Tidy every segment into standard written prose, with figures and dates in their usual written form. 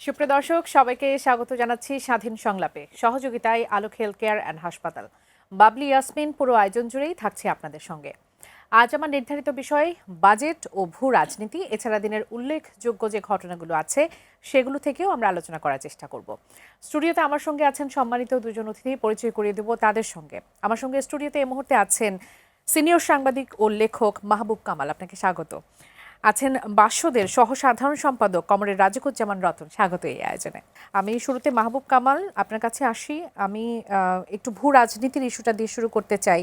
সুপ্রিয় দর্শক, সবাইকে স্বাগত জানাচ্ছি স্বাধীন সংলাপে। সহযোগিতায় আলোক হেলথ কেয়ার অ্যান্ড হাসপাতাল। বাবলি ইয়াসমিন পুরো আয়োজন জুড়েই থাকছে আপনাদের সঙ্গে। আজ আমার নির্ধারিত বিষয় বাজেট ও ভূ রাজনীতি, এছাড়া দিনের উল্লেখযোগ্য যে ঘটনাগুলো আছে সেগুলো থেকেও আমরা আলোচনা করার চেষ্টা করব। স্টুডিওতে আমার সঙ্গে আছেন সম্মানিত দুজন অতিথি, পরিচয় করিয়ে দেব তাদের সঙ্গে। আমার সঙ্গে স্টুডিওতে এই মুহূর্তে আছেন সিনিয়র সাংবাদিক ও লেখক মাহবুব কামাল, আপনাকে স্বাগত। আছেন বাসদের সহ সাধারণ সম্পাদক কমরেড রাজিকুজ্জামান রতন, স্বাগত এই আয়োজনে। আমি শুরুতে মাহবুব কামাল আপনার কাছে আসি। আমি একটু ভূ রাজনীতির ইস্যুটা দিয়ে শুরু করতে চাই।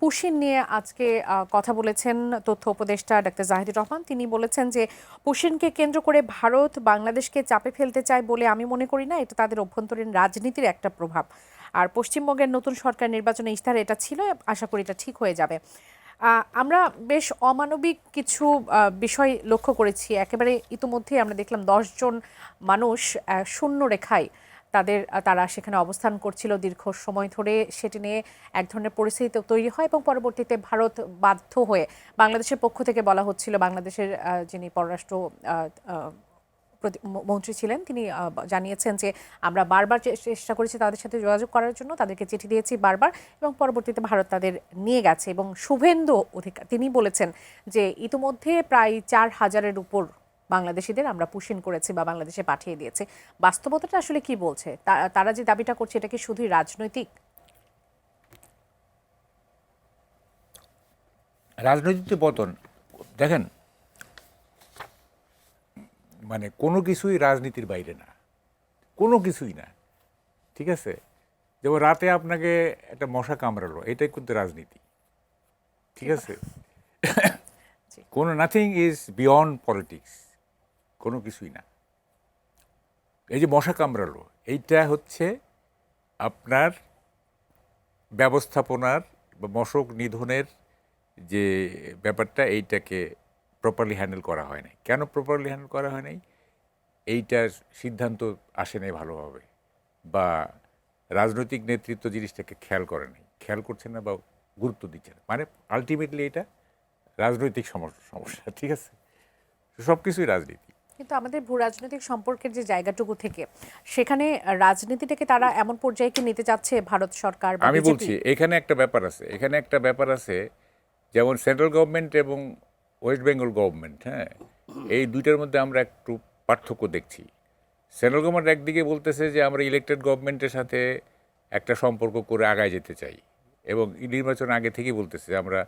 পুশিন নিয়ে আজকে কথা বলেছেন তথ্য উপদেষ্টা ডাক্তার জাহিদুর রহমান। তিনি বলেছেন যে পুশিনকে কেন্দ্র করে ভারত বাংলাদেশকে চাপে ফেলতে চায় বলে আমি মনে করি না, এটা তাদের অভ্যন্তরীণ রাজনীতির একটা প্রভাব। আর পশ্চিমবঙ্গের নতুন সরকার নির্বাচনে ইশতেহারে এটা ছিল, আশা করি এটা ঠিক হয়ে যাবে। আমরা বেশ অমানবিক কিছু বিষয় লক্ষ্য করেছি। একেবারে ইতিমধ্যেই আমরা দেখলাম 10 জন মানুষ শূন্য রেখায় তারা সেখানে অবস্থান করছিল দীর্ঘ সময় ধরে। সেটি নিয়ে এক ধরনের পরিস্থিতি তৈরি হয় এবং পরবর্তীতে ভারত বাধ্য হয়ে, বাংলাদেশের পক্ষ থেকে বলা হচ্ছিল, বাংলাদেশের যিনি পররাষ্ট্র মন্ত্রী ছিলেন তিনি জানিয়েছেন যে আমরা বারবার চেষ্টা করেছি তাদের সাথে যোগাযোগ করার জন্য, তাদেরকে চিঠি দিয়েছি বারবার, এবং পরবর্তীতে ভারত তাদের নিয়ে গেছে। এবং শুভেন্দু অধিকার তিনি বলেছেন যে ইতিমধ্যে প্রায় 4,000-এর উপর বাংলাদেশিদের আমরা পুশিন করেছি বা বাংলাদেশে পাঠিয়ে দিয়েছে। বাস্তবতাটা আসলে কি বলছে? তারা যে দাবিটা করছে এটা কি শুধুই রাজনৈতিক? রাজনৈতিক পতন দেখেন, মানে কোনো কিছুই রাজনীতির বাইরে না, কোনো কিছুই না, ঠিক আছে? যেমন রাতে আপনাকে একটা মশা কামড়ালো, এটাই কিন্তু রাজনীতি, ঠিক আছে? কোনো নাথিং ইজ বিয়ন্ড পলিটিক্স, কোনো কিছুই না। এই যে মশা কামড়ালো, এইটা হচ্ছে আপনার ব্যবস্থাপনার বা মশক নিধনের যে ব্যাপারটা, এইটাকে প্রপারলি হ্যান্ডেল করা হয় নাই। কেন প্রপারলি হ্যান্ডেল করা হয় নাই? এইটার সিদ্ধান্ত আসে নাই ভালোভাবে, বা রাজনৈতিক নেতৃত্ব জিনিসটাকে খেয়াল করে নাই, খেয়াল করছে না বা গুরুত্ব দিচ্ছে না। মানে আলটিমেটলি এটা রাজনৈতিক সমস্যা, ঠিক আছে? সব কিছুই রাজনীতি। কিন্তু আমাদের ভূ রাজনৈতিক সম্পর্কের যে জায়গাটুকু থেকে, সেখানে রাজনীতিটাকে তারা এমন পর্যায়ে কি নিতে চাচ্ছে ভারত সরকার বা আমি বিজেপি? বলছি এখানে একটা ব্যাপার আছে, যেমন সেন্ট্রাল গভর্নমেন্ট এবং ওয়েস্ট বেঙ্গল গভর্নমেন্ট, হ্যাঁ, এই দুইটার মধ্যে আমরা একটু পার্থক্য দেখছি। সেন্ট্রাল গভর্নমেন্ট একদিকে বলতেছে যে আমরা ইলেকটেড গভর্নমেন্টের সাথে একটা সম্পর্ক করে আগায় যেতে চাই, এবং নির্বাচন আগে থেকেই বলতেছে যে আমরা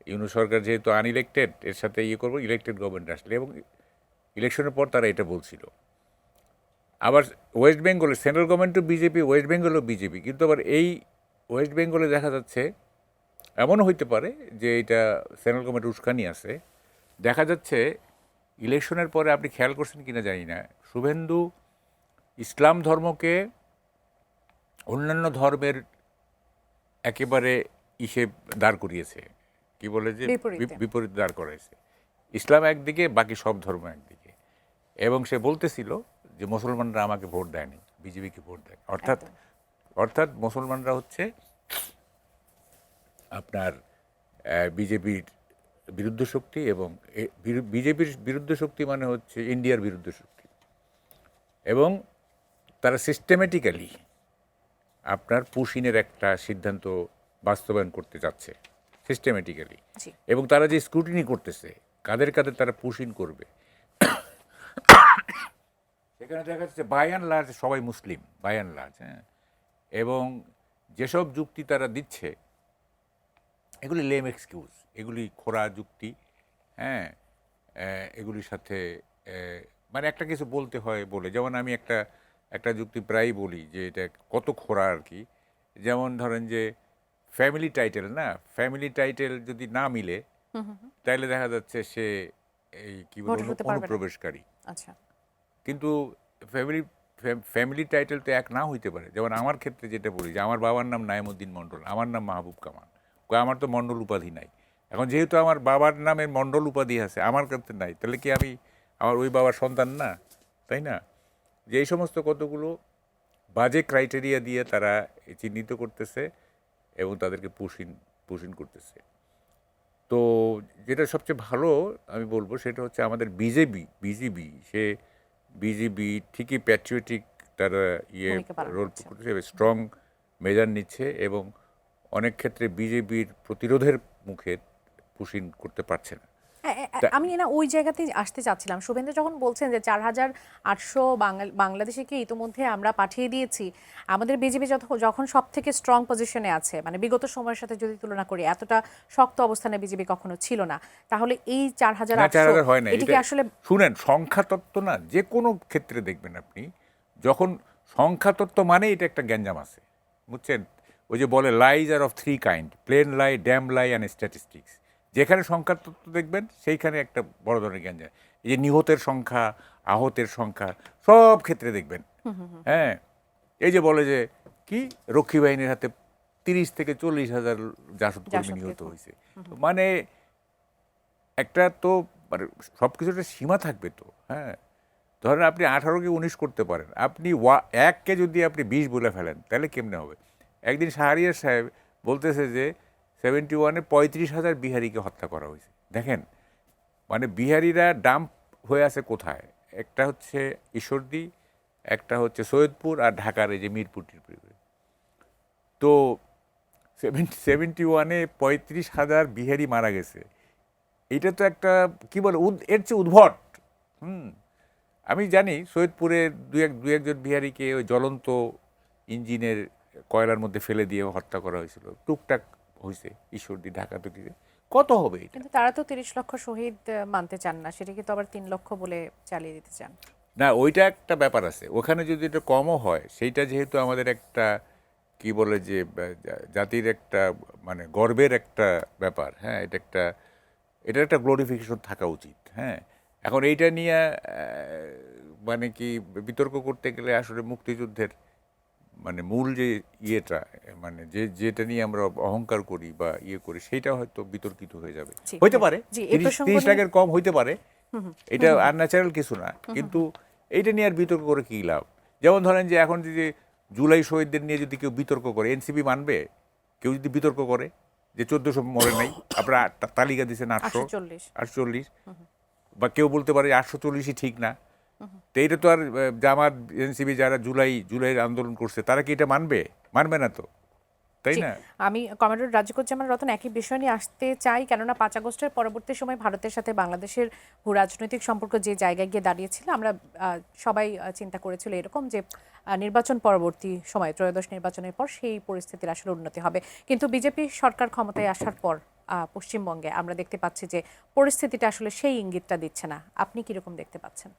ইউনূস সরকার যেহেতু আনইলেক্টেড, এর সাথে করবো ইলেকটেড গভর্নমেন্ট আসলে, এবং ইলেকশনের পর তারা এটা বলছিল। আবার ওয়েস্ট বেঙ্গলে সেন্ট্রাল গভর্নমেন্টও বিজেপি, ওয়েস্ট বেঙ্গলও বিজেপি, কিন্তু আবার এই ওয়েস্ট বেঙ্গলে দেখা যাচ্ছে এমনও হইতে পারে যে এটা সেন্ট্রাল গভর্নমেন্ট উস্কানি আছে। দেখা যাচ্ছে ইলেকশনের পরে, আপনি খেয়াল করছেন কিনা জানি না, শুভেন্দু ইসলাম ধর্মকে অন্যান্য ধর্মের একেবারে দাঁড় করিয়েছে, কি বলে যে বিপরীত দাঁড় করাইছে। ইসলাম একদিকে, বাকি সব ধর্ম একদিকে, এবং সে বলতেছিল যে মুসলমানরা আমাকে ভোট দেয়নি, বিজেপিকে ভোট দেয়। অর্থাৎ মুসলমানরা হচ্ছে আপনার বিজেপির বিরুদ্ধ শক্তি, এবং বিজেপির বিরুদ্ধ শক্তি মানে হচ্ছে ইন্ডিয়ার বিরুদ্ধ শক্তি, এবং তারা সিস্টেমেটিক্যালি আপনার পুশিনের একটা সিদ্ধান্ত বাস্তবায়ন করতে যাচ্ছে সিস্টেমেটিক্যালি, এবং তারা যে স্ক্রুটিনি করতেছে কাদের কাদের তারা পুশিন করবে, সেখানে দেখা যাচ্ছে বাই অ্যান্ড লার্জ সবাই মুসলিম, বাই অ্যান্ড লার্জ, হ্যাঁ। এবং যেসব যুক্তি তারা দিচ্ছে এগুলি লেম এক্সকিউজ, এগুলি খোঁড়া যুক্তি, হ্যাঁ। এগুলির সাথে মানে একটা কিছু বলতে হয় বলে, যেমন আমি একটা যুক্তি প্রায়ই বলি যে এটা কত খোঁড়া আর কি। যেমন ধরেন যে ফ্যামিলি টাইটেল, না, ফ্যামিলি টাইটেল যদি না মিলে তাহলে দেখা যাচ্ছে সে এই কি বলে অনুপ্রবেশকারী। আচ্ছা, কিন্তু ফ্যামিলি টাইটেল তো এক না হইতে পারে। যেমন আমার ক্ষেত্রে যেটা বলি যে আমার বাবার নাম নাইমুদ্দিন মণ্ডল, আমার নাম মাহবুব কামাল, আমার তো মণ্ডল উপাধি নাই। এখন যেহেতু আমার বাবার নামের মণ্ডল উপাধি আছে, আমার ক্ষেত্রে নাই, তাহলে কি আমি আমার ওই বাবার সন্তান না? তাই না? যে এই সমস্ত কতগুলো বাজে ক্রাইটেরিয়া দিয়ে তারা চিহ্নিত করতেছে এবং তাদেরকে পুশিন করতেছে। তো যেটা সবচেয়ে ভালো আমি বলবো সেটা হচ্ছে আমাদের বিজেপি সে বিজিবি ঠিকই প্যাট্রিয়টিক তারা ভূমিকা পালন রোল করছে। করছে, স্ট্রং মেজার নিচ্ছে এবং অনেক ক্ষেত্রে বিজেপির প্রতিরোধের মুখে পুশিন করতে পারছে না। আমি না ওই জায়গাতেই আসতে চাচ্ছিলাম। শুভেন্দু যখন বলছেন যে 4,800 বাংলাদেশিকে ইতোমধ্যে আমরা পাঠিয়ে দিয়েছি, আমাদের বিজেপি যখন সব থেকে স্ট্রং পজিশনে আছে, মানে বিগত সময়ের সাথে যদি তুলনা করি, এতটা শক্ত অবস্থানে বিজেপি কখনো ছিল না, তাহলে এই না, 4,800 4,000 হয় না। এটা কি এটা আসলে শুনেন, সংখ্যাতত্ত্ব না যে কোনো ক্ষেত্রে দেখবেন আপনি, যখন সংখ্যাতত্ত্ব মানে এটা একটা গ্যাঞ্জাম আছে, বুঝছেন? ওই যে বলে lies are of three kind, plain lie, damn lie and statistics. যেখানে সংখ্যাতত্ত্ব দেখবেন সেইখানে একটা বড় ধরনের গ্যাঞ্জাম। এই যে নিহতের সংখ্যা, আহতের সংখ্যা, সব ক্ষেত্রে দেখবেন। হ্যাঁ, এই যে বলে যে কি রক্ষী বাহিনীর হাতে 30 থেকে 40,000 জাসদ কর্মী নিহত হয়েছে, মানে একটা তো মানে সব কিছুর একটা সীমা থাকবে তো। হ্যাঁ, ধরেন আপনি 18কে 19 করতে পারেন, আপনি এককে যদি আপনি 20 বলে ফেলেন তাহলে কেমনে হবে? একদিন শাহরিয়ার সাহেব বলতেছে যে 71-এ 35,000 বিহারিকে হত্যা করা হয়েছে। দেখেন, মানে বিহারিরা ডাম্প হয়ে আছে কোথায়? একটা হচ্ছে ঈশ্বরদী, একটা হচ্ছে সৈয়দপুর, আর ঢাকার এই যে মিরপুর টিরপুর। তো 71-এ 35,000 বিহারি মারা গেছে। এটা তো একটা কি বলে এর চেয়ে উদ্ভট। আমি জানি সৈয়দপুরে দু একজন বিহারিকে ওই জ্বলন্ত ইঞ্জিনের কয়লার মধ্যে ফেলে দিয়ে হত্যা করা হয়েছিল, টুকটাক হয়েছে ঈশ্বরদী, ঢাকা তো কিছু, কত হবে এটা? কিন্তু তারা তো 30 লক্ষ শহীদ মানতে চান না, সেটাকে তো আবার 3 লক্ষ বলে চালিয়ে দিতে চান। না, ওইটা একটা ব্যাপার আছে, ওখানে যদি এটা কমও হয়, সেইটা যেহেতু আমাদের একটা কি বলে যে জাতির একটা মানে গর্বের একটা ব্যাপার। হ্যাঁ, এটা একটা গ্লোরিফিকেশন থাকা উচিত। হ্যাঁ, এখন এইটা নিয়ে মানে কি বিতর্ক করতে গেলে আসলে মুক্তিযুদ্ধের মানে মূল যে ইয়েটা, মানে যেটা নিয়ে আমরা অহংকার করি বা ইয়ে করি, সেইটা হয়তো বিতর্কিত হয়ে যাবে। জি, হইতে পারে জি, এই 30 প্রসঙ্গ 30 নিয়ে লাখের কম হইতে পারে, এটা আনন্যাচারাল কিছু না, কিন্তু এইটা নিয়ে আর বিতর্ক করে কী লাভ? যেমন ধরেন যে এখন যদি জুলাই শহীদদের নিয়ে যদি কেউ বিতর্ক করে, এনসিপি মানবে? কেউ যদি বিতর্ক করে যে 1400 মরে নাই, আপনারা তালিকা দিচ্ছেন 840 848, বা কেউ বলতে পারে 840ই ঠিক না, তো এইটা তো আর জামাত এনসিপি যারা জুলাইয়ের আন্দোলন করছে তারা কি এটা মানবে না তো, তাই জি, না? আমি কমরেড রাজিকুজ্জামান রতন একই বিষয় নিয়ে আসতে চাই, কেননা 5 আগস্টের পরবর্তী সময় ভারতের সাথে বাংলাদেশের ভূ রাজনৈতিক সম্পর্ক যে জায়গায় গিয়ে দাঁড়িয়েছিল, আমরা সবাই চিন্তা করেছিল এরকম যে নির্বাচন পরবর্তী সময়, ত্রয়োদশ নির্বাচনের পর সেই পরিস্থিতির আসলে উন্নতি হবে। কিন্তু বিজেপি সরকার ক্ষমতায় আসার পর পশ্চিমবঙ্গে আমরা দেখতে পাচ্ছি যে পরিস্থিতিটা আসলে সেই ইঙ্গিতটা দিচ্ছে না। আপনি কিরকম দেখতে পাচ্ছেন?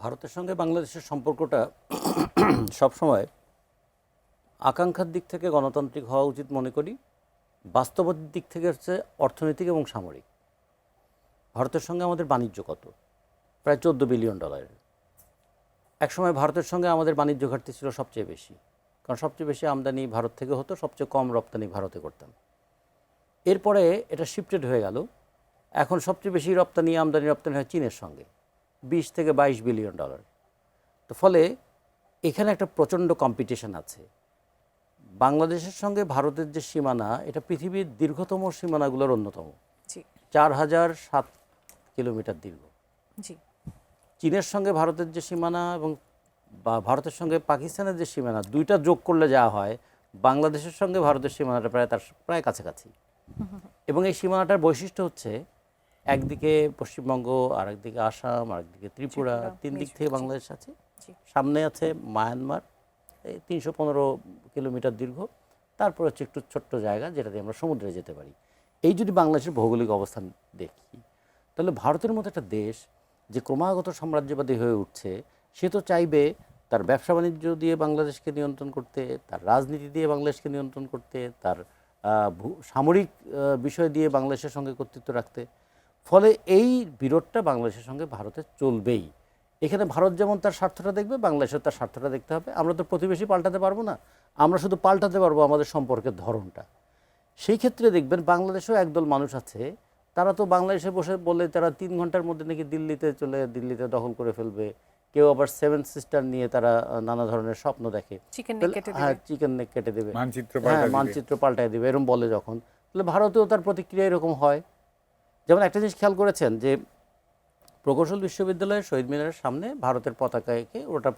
ভারতের সঙ্গে বাংলাদেশের সম্পর্কটা সবসময় আকাঙ্ক্ষার দিক থেকে গণতান্ত্রিক হওয়া উচিত মনে করি, বাস্তবতার দিক থেকে হচ্ছে অর্থনৈতিক এবং সামরিক। ভারতের সঙ্গে আমাদের বাণিজ্য কত? প্রায় $14 বিলিয়ন। একসময় ভারতের সঙ্গে আমাদের বাণিজ্য ঘাটতি ছিল সবচেয়ে বেশি, কারণ সবচেয়ে বেশি আমদানি ভারত থেকে হতো, সবচেয়ে কম রপ্তানি ভারতে করতাম। এরপরে এটা শিফটেড হয়ে গেল, এখন সবচেয়ে বেশি রপ্তানি রপ্তানি হয় চীনের সঙ্গে, $20 থেকে $22 বিলিয়ন। তো ফলে এখানে একটা প্রচণ্ড কম্পিটিশন আছে। বাংলাদেশের সঙ্গে ভারতের যে সীমানা, এটা পৃথিবীর দীর্ঘতম সীমানাগুলোর অন্যতম, জি 4007 কিলোমিটার দীর্ঘ। জি চীনের সঙ্গে ভারতের যে সীমানা এবং ভারতের সঙ্গে পাকিস্তানের যে সীমানা, দুইটা যোগ করলে যা হয়, বাংলাদেশের সঙ্গে ভারতের সীমানাটা প্রায় কাছাকাছি। এবং এই সীমানাটার বৈশিষ্ট্য হচ্ছে একদিকে পশ্চিমবঙ্গ, আর একদিকে আসাম, আর একদিকে ত্রিপুরা, 3 দিক থেকে বাংলাদেশ আছে, সামনে আছে মায়ানমার, এই 315 কিলোমিটার দীর্ঘ, তারপর হচ্ছে একটু ছোট্ট জায়গা যেটা দিয়ে আমরা সমুদ্রে যেতে পারি। এই যদি বাংলাদেশের ভৌগোলিক অবস্থান দেখি, তাহলে ভারতের মতো একটা দেশ যে ক্রমাগত সাম্রাজ্যবাদী হয়ে উঠছে, সে তো চাইবে তার ব্যবসা বাণিজ্য দিয়ে বাংলাদেশকে নিয়ন্ত্রণ করতে, তার রাজনীতি দিয়ে বাংলাদেশকে নিয়ন্ত্রণ করতে, তার সামরিক বিষয় দিয়ে বাংলাদেশের সঙ্গে কর্তৃত্ব রাখতে। ফলে এই বিরোধটা বাংলাদেশের সঙ্গে ভারতের চলবেই। এখানে ভারত যেমন তার স্বার্থটা দেখবে, বাংলাদেশের তার স্বার্থটা দেখতে হবে। আমরা তো প্রতিবেশী পাল্টাতে পারবো না, আমরা শুধু পাল্টাতে পারবো আমাদের সম্পর্কের ধরনটা। সেই ক্ষেত্রে দেখবেন বাংলাদেশেও একদল মানুষ আছে, তারা তো বাংলাদেশে বসে বলে তারা 3 ঘন্টার মধ্যে নাকি দিল্লিতে দখল করে ফেলবে। কেউ আবার 7 সিস্টার নিয়ে তারা নানা ধরনের স্বপ্ন দেখে, হ্যাঁ চিকেন নেক কেটে দেবে, হ্যাঁ মানচিত্র পাল্টায় দেবে, এরকম বলে যখন, তাহলে ভারতেও তার প্রতিক্রিয়া এরকম হয়। যেমন একটা জিনিস খেয়াল করেছেন যে প্রকৌশল বিশ্ববিদ্যালয়ের শহীদ মিনারের সামনে ভারতের পতাকা এঁকে ওটা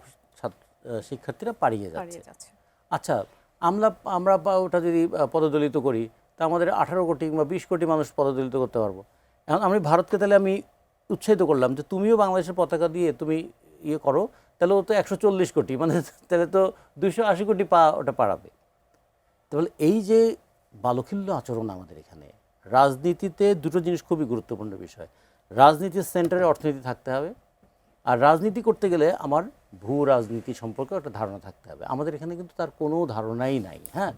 শিক্ষার্থীরা পাড়িয়ে যাচ্ছে। হারিয়ে যাচ্ছে। আচ্ছা, আমরা আমরা ওটা যদি পদদলিত করি, তা আমাদের 18 কোটি কিংবা 20 কোটি মানুষ পদদলিত করতে পারবো। এখন আমি ভারতকে তাহলে আমি উৎসাহিত করলাম যে তুমিও বাংলাদেশের পতাকা দিয়ে তুমি ইয়ে করো, তাহলে ও তো 140 কোটি, মানে তাহলে তো 280 কোটি ওটা পাড়াবে। তাহলে এই যে বালখিল্য আচরণ আমাদের এখানে, রাজনীতিতে দুটো জিনিস খুবই গুরুত্বপূর্ণ বিষয়। রাজনীতির সেন্টারে অর্থনীতি থাকতে হবে, আর রাজনীতি করতে গেলে আমার ভূ রাজনীতি সম্পর্কে একটা ধারণা থাকতে হবে। আমাদের এখানে কিন্তু তার কোনো ধারণাই নাই। হ্যাঁ,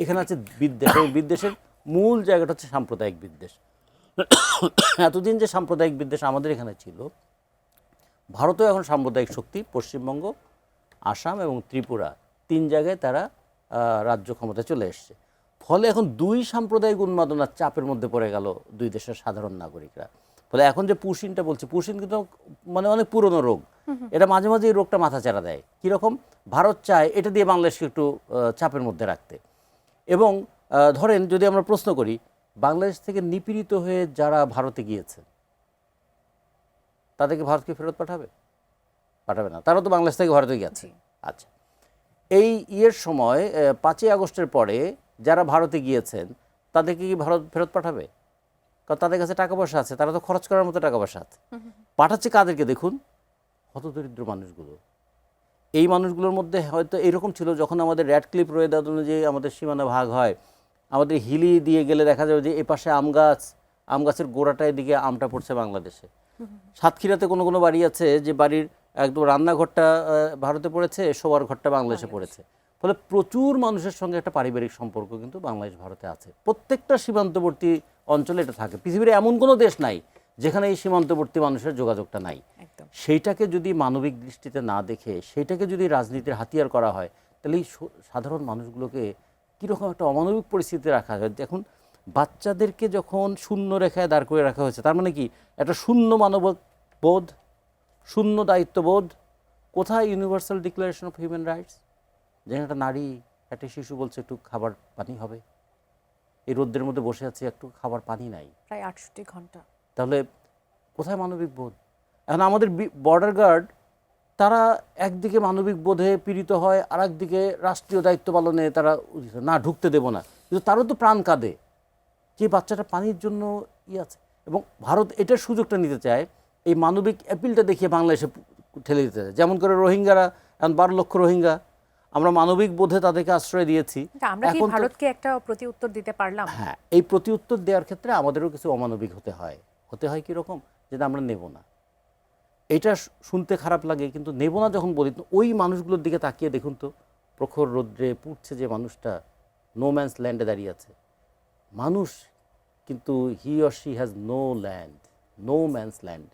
এখানে আছে বিদ্বেষ, এবং বিদ্বেষের মূল জায়গাটা হচ্ছে সাম্প্রদায়িক বিদ্বেষ। এতদিন যে সাম্প্রদায়িক বিদ্বেষ আমাদের এখানে ছিল, ভারতেও এখন সাম্প্রদায়িক শক্তি, পশ্চিমবঙ্গ, আসাম এবং ত্রিপুরা 3 জায়গায় তারা রাজ্য ক্ষমতায় চলে এসছে। ফলে এখন 2 সাম্প্রদায়িক উন্মাদনার চাপের মধ্যে পড়ে গেল 2 দেশের সাধারণ নাগরিকরা। ফলে এখন যে পুশিনটা বলছে, পুশিন কিন্তু মানে অনেক পুরনো রোগ। এটা মাঝে মাঝে এই রোগটা মাথাচাড়া দেয়। কীরকম? ভারত চায় এটা দিয়ে বাংলাদেশকে একটু চাপের মধ্যে রাখতে। এবং ধরেন যদি আমরা প্রশ্ন করি, বাংলাদেশ থেকে নিপীড়িত হয়ে যারা ভারতে গিয়েছে তাদেরকে ভারতকে ফেরত পাঠাবে? পাঠাবে না, তারা তো বাংলাদেশ থেকে ভারতে গেছে। আচ্ছা, এই ইয়ের সময় 5ই আগস্টের পরে যারা ভারতে গিয়েছেন তাদেরকে কি ভারত ফেরত পাঠাবে? কারণ তাদের কাছে টাকা পয়সা আছে, তারা তো খরচ করার মতো টাকা পয়সা আছে। পাঠাচ্ছে কাদেরকে? দেখুন, হতদরিদ্র মানুষগুলো। এই মানুষগুলোর মধ্যে হয়তো এরকম ছিল, যখন আমাদের র্যাডক্লিফ রোয়েদাদ অনুযায়ী আমাদের সীমানা ভাগ হয়, আমাদের হিলি দিয়ে গেলে দেখা যাবে যে এ পাশে আম গাছের গোড়াটায় দিকে আমটা পড়ছে বাংলাদেশে। সাতক্ষীরাতে কোনো কোনো বাড়ি আছে যে বাড়ির একদম রান্নাঘরটা ভারতে পড়েছে, শোবার ঘরটা বাংলাদেশে পড়েছে। ফলে প্রচুর মানুষের সঙ্গে একটা পারিবারিক সম্পর্ক কিন্তু বাংলাদেশ ভারতে আছে। প্রত্যেকটা সীমান্তবর্তী অঞ্চলে এটা থাকে। পৃথিবীর এমন কোনো দেশ নাই যেখানে এই সীমান্তবর্তী মানুষের যোগাযোগটা নাই। সেইটাকে যদি মানবিক দৃষ্টিতে না দেখে, সেইটাকে যদি রাজনীতির হাতিয়ার করা হয়, তাহলে এই সাধারণ মানুষগুলোকে কীরকম একটা অমানবিক পরিস্থিতিতে রাখা হয়। দেখুন, বাচ্চাদেরকে যখন শূন্য রেখায় দাঁড় করে রাখা হয়েছে, তার মানে কি একটা শূন্য মানববোধ, শূন্য দায়িত্ববোধ। কোথায় universal declaration of human rights? যেখানে একটা নারী, একটা শিশু বলছে একটু খাবার পানি হবে, এই রোদ্রের মধ্যে বসে আছে, একটু খাবার পানি নাই, প্রায় 68 ঘন্টা। তাহলে কোথায় মানবিক বোধ? এখন আমাদের বর্ডার গার্ড, তারা একদিকে মানবিক বোধে পীড়িত হয়, আর একদিকে রাষ্ট্রীয় দায়িত্ব পালনে তারা না ঢুকতে দেব না, কিন্তু তারও তো প্রাণ কাঁদে যে বাচ্চাটা পানির জন্য আছে। এবং ভারত এটার সুযোগটা নিতে চায়, এই মানবিক অ্যাপিলটা দেখিয়ে বাংলাদেশে ঠেলে দিতে চায়। যেমন করে রোহিঙ্গারা, এখন 12 লক্ষ রোহিঙ্গা, আমরা মানবিক বোধে তাদেরকে আশ্রয় দিয়েছি। আমরা কি ভারতকে একটা প্রতি উত্তর দিতে পারলাম? হ্যাঁ, এই প্রতি উত্তর দেওয়ার ক্ষেত্রে আমাদেরও কিছু অমানবিক হতে হয়। কীরকম? যেটা আমরা নেব না। এটা শুনতে খারাপ লাগে, কিন্তু নেব না যখন বলি, ওই মানুষগুলোর দিকে তাকিয়ে দেখুন তো, প্রখর রৌদ্রে পুড়ছে যে মানুষটা নো ম্যানস ল্যান্ডে দাঁড়িয়ে আছে। মানুষ কিন্তু he or she has no land, no man's land.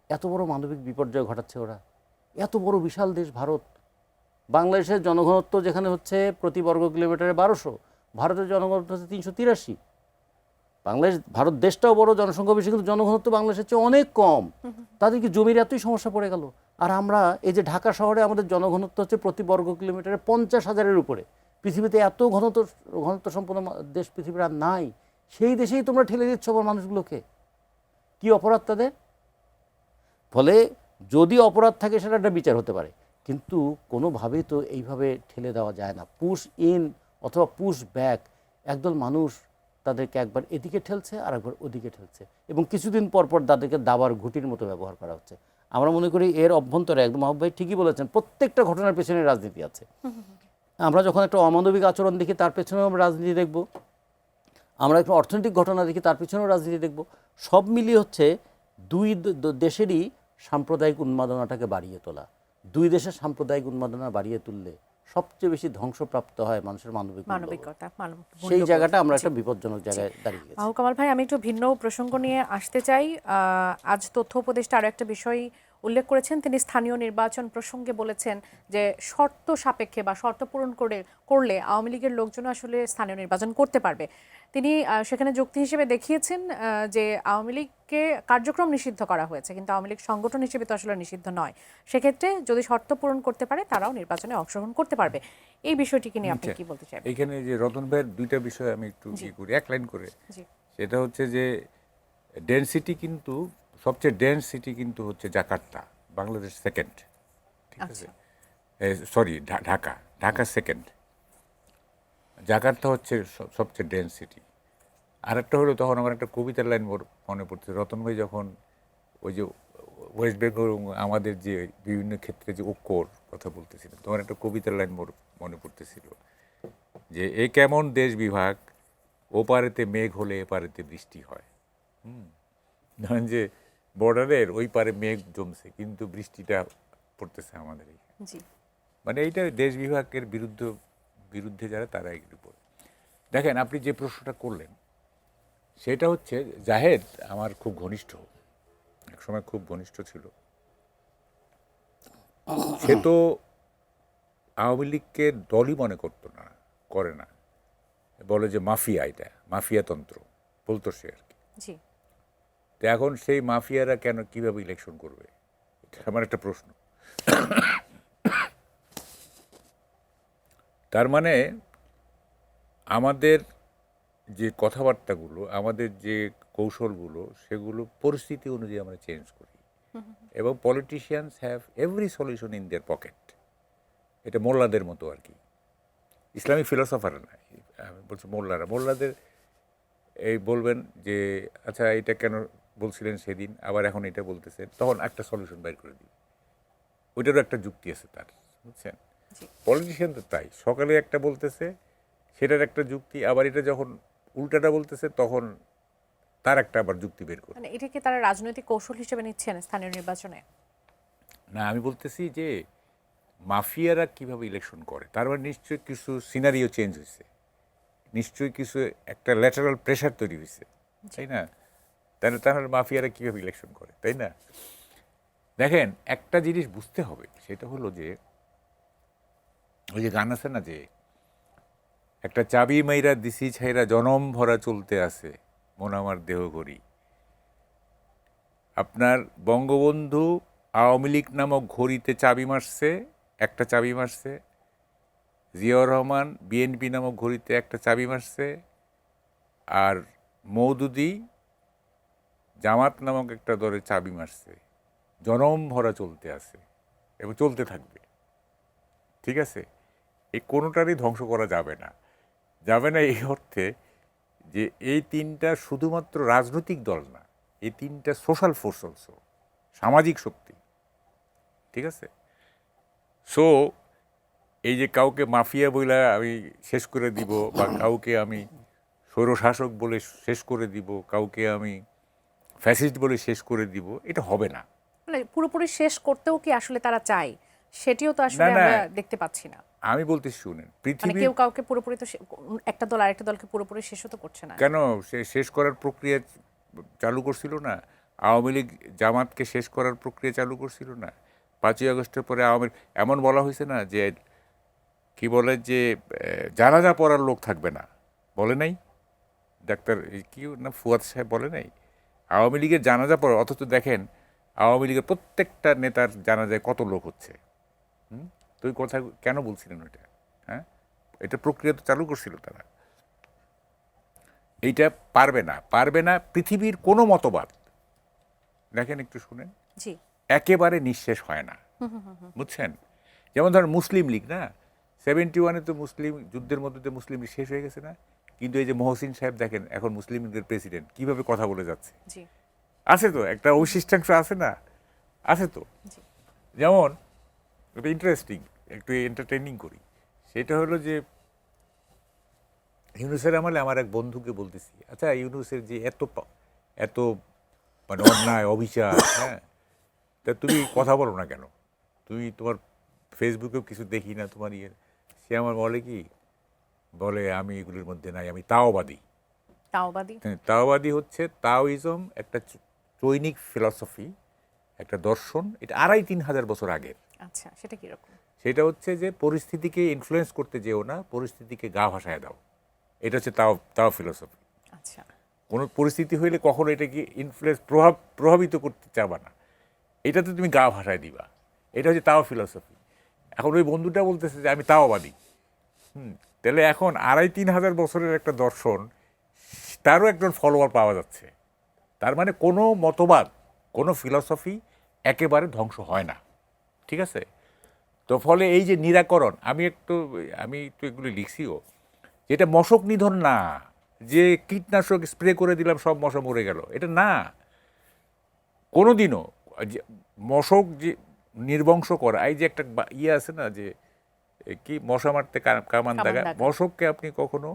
এত বড় মানবিক বিপর্যয় ঘটাচ্ছে ওরা। এত বড় বিশাল দেশ ভারত। বাংলাদেশের জনঘনত্ব যেখানে হচ্ছে প্রতি বর্গ কিলোমিটারে 1200, ভারতের জনঘনত্ব হচ্ছে 383। ভারত দেশটাও বড়, জনসংখ্যা বেশি, কিন্তু জনঘনত্ব বাংলাদেশের চেয়ে অনেক কম। তাদেরকে জমির এতই সমস্যা পড়ে গেল। আর আমরা এই যে ঢাকা শহরে আমাদের জনঘনত্ব হচ্ছে প্রতি বর্গ কিলোমিটারে 50,000-এর উপরে। পৃথিবীতে এত ঘনত্ব সম্পন্ন দেশ পৃথিবীর আর নাই। সেই দেশেই তোমরা ঠেলে দিচ্ছ আবার মানুষগুলোকে। কি অপরাধ তাদের? ফলে যদি অপরাধ থাকে সেটা একটা বিচার হতে পারে, কিন্তু কোনোভাবেই তো এইভাবে ঠেলে দেওয়া যায় না। পুশ ইন অথবা পুশ ব্যাক, একদল মানুষ তাদেরকে একবার এদিকে ঠেলছে আর একবার ওদিকে ঠেলছে, এবং কিছুদিন পর পর তাদেরকে দাবার ঘুঁটির মতো ব্যবহার করা হচ্ছে। আমরা মনে করি এর অভ্যন্তরে, একদম মাহবুব ভাই ঠিকই বলেছেন, প্রত্যেকটা ঘটনার পেছনে রাজনীতি আছে। আমরা যখন একটা অমানবিক আচরণ দেখি, তার পেছনেও আমরা রাজনীতি দেখব। আমরা একটা অর্থনৈতিক ঘটনা দেখি, তার পেছনেও রাজনীতি দেখব। সব মিলিয়ে হচ্ছে 2 দেশেরই সাম্প্রদায়িক উন্মাদনাটাকে বাড়িয়ে তোলা। 2 দেশের সাম্প্রদায়িক উন্মাদনা বাড়িয়ে তুললে সবচেয়ে বেশি ধ্বংসপ্রাপ্ত হয় মানুষের মানবিকতা। সেই জায়গাটা আমরা একটা বিপজ্জনক জায়গায় দাঁড়িয়ে গেছি। কামাল ভাই, আমি একটু ভিন্ন প্রসঙ্গ নিয়ে আসতে চাই। আজ তথ্য উপদেষ্টা আরও একটা বিষয় উল্লেখ করেছেন। তিনি স্থানীয় নির্বাচন প্রসঙ্গে বলেছেন যে শর্ত সাপেক্ষে বা শর্ত পূরণ করলে আওয়ামী লীগের লোকজন আসলে স্থানীয় নির্বাচন করতে পারবে। তিনি সেখানে যুক্তি হিসেবে দেখিয়েছেন যে আওয়ামী লীগকে কার্যক্রম নিষিদ্ধ করা হয়েছে, কিন্তু আওয়ামী লীগ সংগঠন হিসেবে তো আসলে নিষিদ্ধ নয়। সেক্ষেত্রে যদি শর্ত পূরণ করতে পারে, তারাও নির্বাচনে অংশগ্রহণ করতে পারবে। এই বিষয়টিকে নিয়ে আপনি কি বলতে চাইবেন? এখানে যে রতন ভাইয়ের 2টা বিষয় আমি একটু করি, এক লাইন করে। সেটা হচ্ছে যে ডেনসিটি কিন্তু সবচেয়ে ডেন্স সিটি কিন্তু হচ্ছে জাকার্তা, বাংলাদেশ সেকেন্ড, ঠিক আছে, আচ্ছা। Sorry Dhaka, Dhaka second, Jakarta হচ্ছে সবচেয়ে ডেন্স সিটি। আরেকটা হলো, তখন আমার একটা কবিতার লাইন মনে পড়ছে, রতন ভাই যখন ওই যে ওয়েস্ট বেঙ্গল আমাদের যে বিভিন্ন ক্ষেত্রে যে ঐক্যর কথা বলতেছিলেন, তখন একটা কবিতার লাইন মনে পড়তেছিল যে এ কেমন দেশ বিভাগ, ও পারেতে মেঘ হলে এ পারেতে বৃষ্টি হয়। ধরেন যে বর্ডারের ওই পারে মেঘ জমছে কিন্তু বৃষ্টিটা পড়তেছে আমাদের এইখানে। জি। মানে এইটা দেশ বিভাগের বিরুদ্ধে যারা, তারা এর উপর। দেখেন, আপনি যে প্রশ্নটা করলেন সেটা হচ্ছে, জাহেদ আমার খুব ঘনিষ্ঠ, একসময় খুব ঘনিষ্ঠ ছিল। সে তো আওয়ামী লীগকে দলই মনে করতো না, করে না, বলে যে মাফিয়া, এটা মাফিয়াতন্ত্র বলতো সে আর কি। জি। তো এখন সেই মাফিয়ারা কেন, কিভাবে ইলেকশন করবে, এটা আমার একটা প্রশ্ন। তার মানে আমাদের যে কথাবার্তাগুলো, আমাদের যে কৌশলগুলো, সেগুলো পরিস্থিতি অনুযায়ী আমরা চেঞ্জ করি, এবং politicians have every solution in their pocket. এটা মোল্লাদের মতো আর কি, ইসলামিক ফিলোসফার না, আমি বলছি মোল্লাদের এই বলবেন যে আচ্ছা এটা কেন বলছিলেন সেদিন, আবার এখন এটা বলতেছেন, তখন একটা সলিউশন বের করে দিবে, ওইটারও একটা যুক্তি আছে তার, বুঝছেন। পলিটিশিয়ান তো তাই, সকালে একটা বলতেছে সেটার একটা যুক্তি, আবার এটা যখন উল্টাটা বলতেছে তখন তার একটা আবার যুক্তি বের করে। মানে এটা কি তারা রাজনৈতিক কৌশল হিসেবে নিচ্ছেন স্থানীয় নির্বাচনে? না, আমি বলতেছি যে মাফিয়ারা কিভাবে ইলেকশন করে, তার মানে নিশ্চয়ই কিছু সিনারিও চেঞ্জ হয়েছে, নিশ্চয়ই কিছু একটা ল্যাটারাল প্রেশার তৈরি হয়েছে, তাই না? তাহলে মাফিয়ারা কিভাবে ইলেকশন করে, তাই না? দেখেন, একটা জিনিস বুঝতে হবে, সেটা হলো যে ওই যে গান আছে না, যে একটা চাবি মাইরা দিছি ছাইরা জনম ভরা চলতে আছে মন আমার দেহ ঘড়ি। আপনার বঙ্গবন্ধু আওয়ামী লীগ নামক ঘড়িতে চাবি মারছে, একটা চাবি মারছে। জিয়াউর রহমান বিএনপি নামক ঘড়িতে একটা চাবি মারছে। আর মওদুদি জামাত নামক একটা দলে চাবি মারছে। জনম ভরা চলতে আছে এবং চলতে থাকবে, ঠিক আছে? এই কোনোটারই ধ্বংস করা যাবে না, যাবে না এই অর্থে যে এই তিনটা শুধুমাত্র রাজনৈতিক দল না, এই তিনটা সোশ্যাল ফোর্স অলসো, সামাজিক শক্তি, ঠিক আছে? সো এই যে কাউকে মাফিয়া বলে আমি শেষ করে দিব, বা কাউকে আমি স্বৈরশাসক বলে শেষ করে দিব, কাউকে আমি ফ্যাসিস্ট বলে শেষ করে দিব, এটা হবে না। মানে পুরোপুরি শেষ করতেও কি আসলে তারা চায়, সেটিও তো আসলে না, না। আমরা দেখতে পাচ্ছি না। আমি বলতে শুনেন, মানে পৃথিবীর কেউ কাউকে পুরোপুরি তো একটা দল আরেকটা দলকে পুরোপুরি শেষও তো করছে না। কেন সে শেষ করার প্রক্রিয়া চালু করছিল না? আওয়ামী লীগ জামাতকে শেষ করার প্রক্রিয়া চালু করছিল না? 5ই আগস্টের পরে আওয়ামী, এমন বলা হয়েছে না যে কি বলে যে জানাজা পড়ার লোক থাকবে না, বলে নাই ডাক্তার কি না ফুয়াদ সাহেব, বলে নাই আওয়ামী লীগের জানাজা পড়া? অথচ দেখেন আওয়ামী লীগের প্রত্যেকটা নেতার জানাজায় কত লোক হচ্ছে। তো ওই কথা কেন বলছিলেন ওইটা? হ্যাঁ, এটা প্রক্রিয়া তো চালু করছিল তারা। এইটা পারবে না পৃথিবীর কোনো মতবাদ, দেখেন একটু শুনেন, জি। একেবারে নিঃশেষ হয় না, বুঝছেন? যেমন ধরেন মুসলিম লীগ না, 71-এ তো মুসলিম যুদ্ধের মধ্যে তো মুসলিম লীগ শেষ হয়ে গেছে না? কিন্তু এই যে মহসিন সাহেব দেখেন এখন মুসলিম লীগের প্রেসিডেন্ট, কিভাবে কথা বলে যাচ্ছে। জি। আছে তো একটা বৈশিষ্ট্যাংশ, আছে না? আছে তো। জি। যেমন এটা ইন্টারেস্টিং, একটু এন্টারটেইনিং করি, সেটা হলো যে ইউনুসের আমলে আমার এক বন্ধুকে বলতেছি, আচ্ছা ইউনুসের যে এত মানে অন্যায় অবিচার, হ্যাঁ, তা তুমি কথা বলো না কেন? তুমি তোমার ফেসবুকেও কিছু দেখি না তোমার ইয়ে। সে আমার বলে কি, বলে আমি এগুলোর মধ্যে নাই, আমি তাওবাদী। তাওবাদী। তাওবাদী হচ্ছে তাওইজম, একটা চৈনিক ফিলসফি, একটা দর্শন, এটা 2500-3000 বছর আগের। আচ্ছা, সেটা কিরকম? সেটা হচ্ছে যে পরিস্থিতিকে ইনফ্লুয়েন্স করতে যেও না, পরিস্থিতিকে গা ভাসায় দাও। এটা হচ্ছে তাও ফিলসফি। আচ্ছা। কোনো পরিস্থিতি হইলে কখনো এটাকে প্রভাবিত করতে চাবা না, এটাতে তুমি গা ভাসায় দিবা। এটা হচ্ছে তাও ফিলসফি। এখন ওই বন্ধুটা বলতেছে যে আমি তাওবাদী। তাহলে এখন 2500-3000 বছরের একটা দর্শন, তারও একজন ফলোয়ার পাওয়া যাচ্ছে। তার মানে কোনো মতবাদ কোনো ফিলসফি একেবারে ধ্বংস হয় না, ঠিক আছে? তো ফলে এই যে নিরাকরণ, আমি একটু এগুলি লিখছিও, যেটা মশক নিধন না, যে কীটনাশক স্প্রে করে দিলাম সব মশা মরে গেল, এটা না। কোনোদিনও মশক যে নির্বংশ করা, এই যে একটা ইয়ে আছে না, যে কি মশা মারতে কামান দাগা, মশককে আপনি কখনো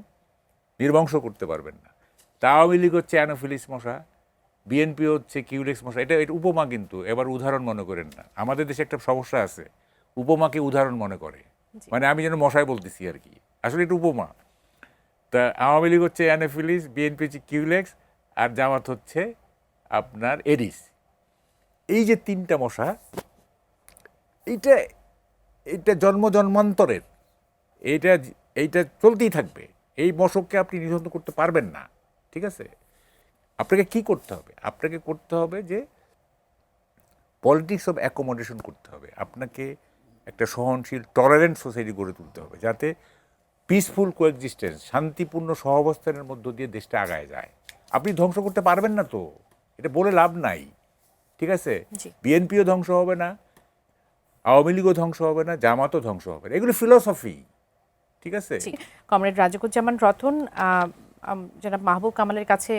নির্বংশ করতে পারবেন না। তা আওয়ামী লীগ হচ্ছে অ্যানোফিলিস মশা, বিএনপি হচ্ছে কিউলেক্স মশা। এটা উপমা, কিন্তু এবার উদাহরণ মনে করেন না। আমাদের দেশে একটা সমস্যা আছে, উপমাকে উদাহরণ মনে করে, মানে আমি যেন মশাই বলতেছি আর কি, আসলে এটা উপমা। তা আওয়ামী লীগ হচ্ছে অ্যানোফিলিস, বিএনপি হচ্ছে কিউলেক্স, আর জামাত হচ্ছে আপনার এডিস। এই যে তিনটা মশা, এইটা জন্মান্তরের, এইটা চলতেই থাকবে। এই মশককে আপনি নিধন করতে পারবেন না, ঠিক আছে? আপনাকে কি করতে হবে? আপনাকে করতে হবে যে পলিটিক্স অফ অ্যাকোমোডেশন করতে হবে। আপনাকে একটা সহনশীল টলারেন্ট সোসাইটি গড়ে তুলতে হবে, যাতে পিসফুল কোএক্সিস্টেন্স, শান্তিপূর্ণ সহাবস্থানের মধ্য দিয়ে দেশটা আগায় যায়। আপনি ধ্বংস করতে পারবেন না, তো এটা বলে লাভ নাই, ঠিক আছে? বিএনপিও ধ্বংস হবে না, আওয়ামী লীগও ধ্বংস হবে না, জামাতও ধ্বংস হবে না, এগুলো ফিলসফি, ঠিক আছে? কমরেড রাজিকুজ্জামান রতন, জনাব মাহবুব কামালের কাছে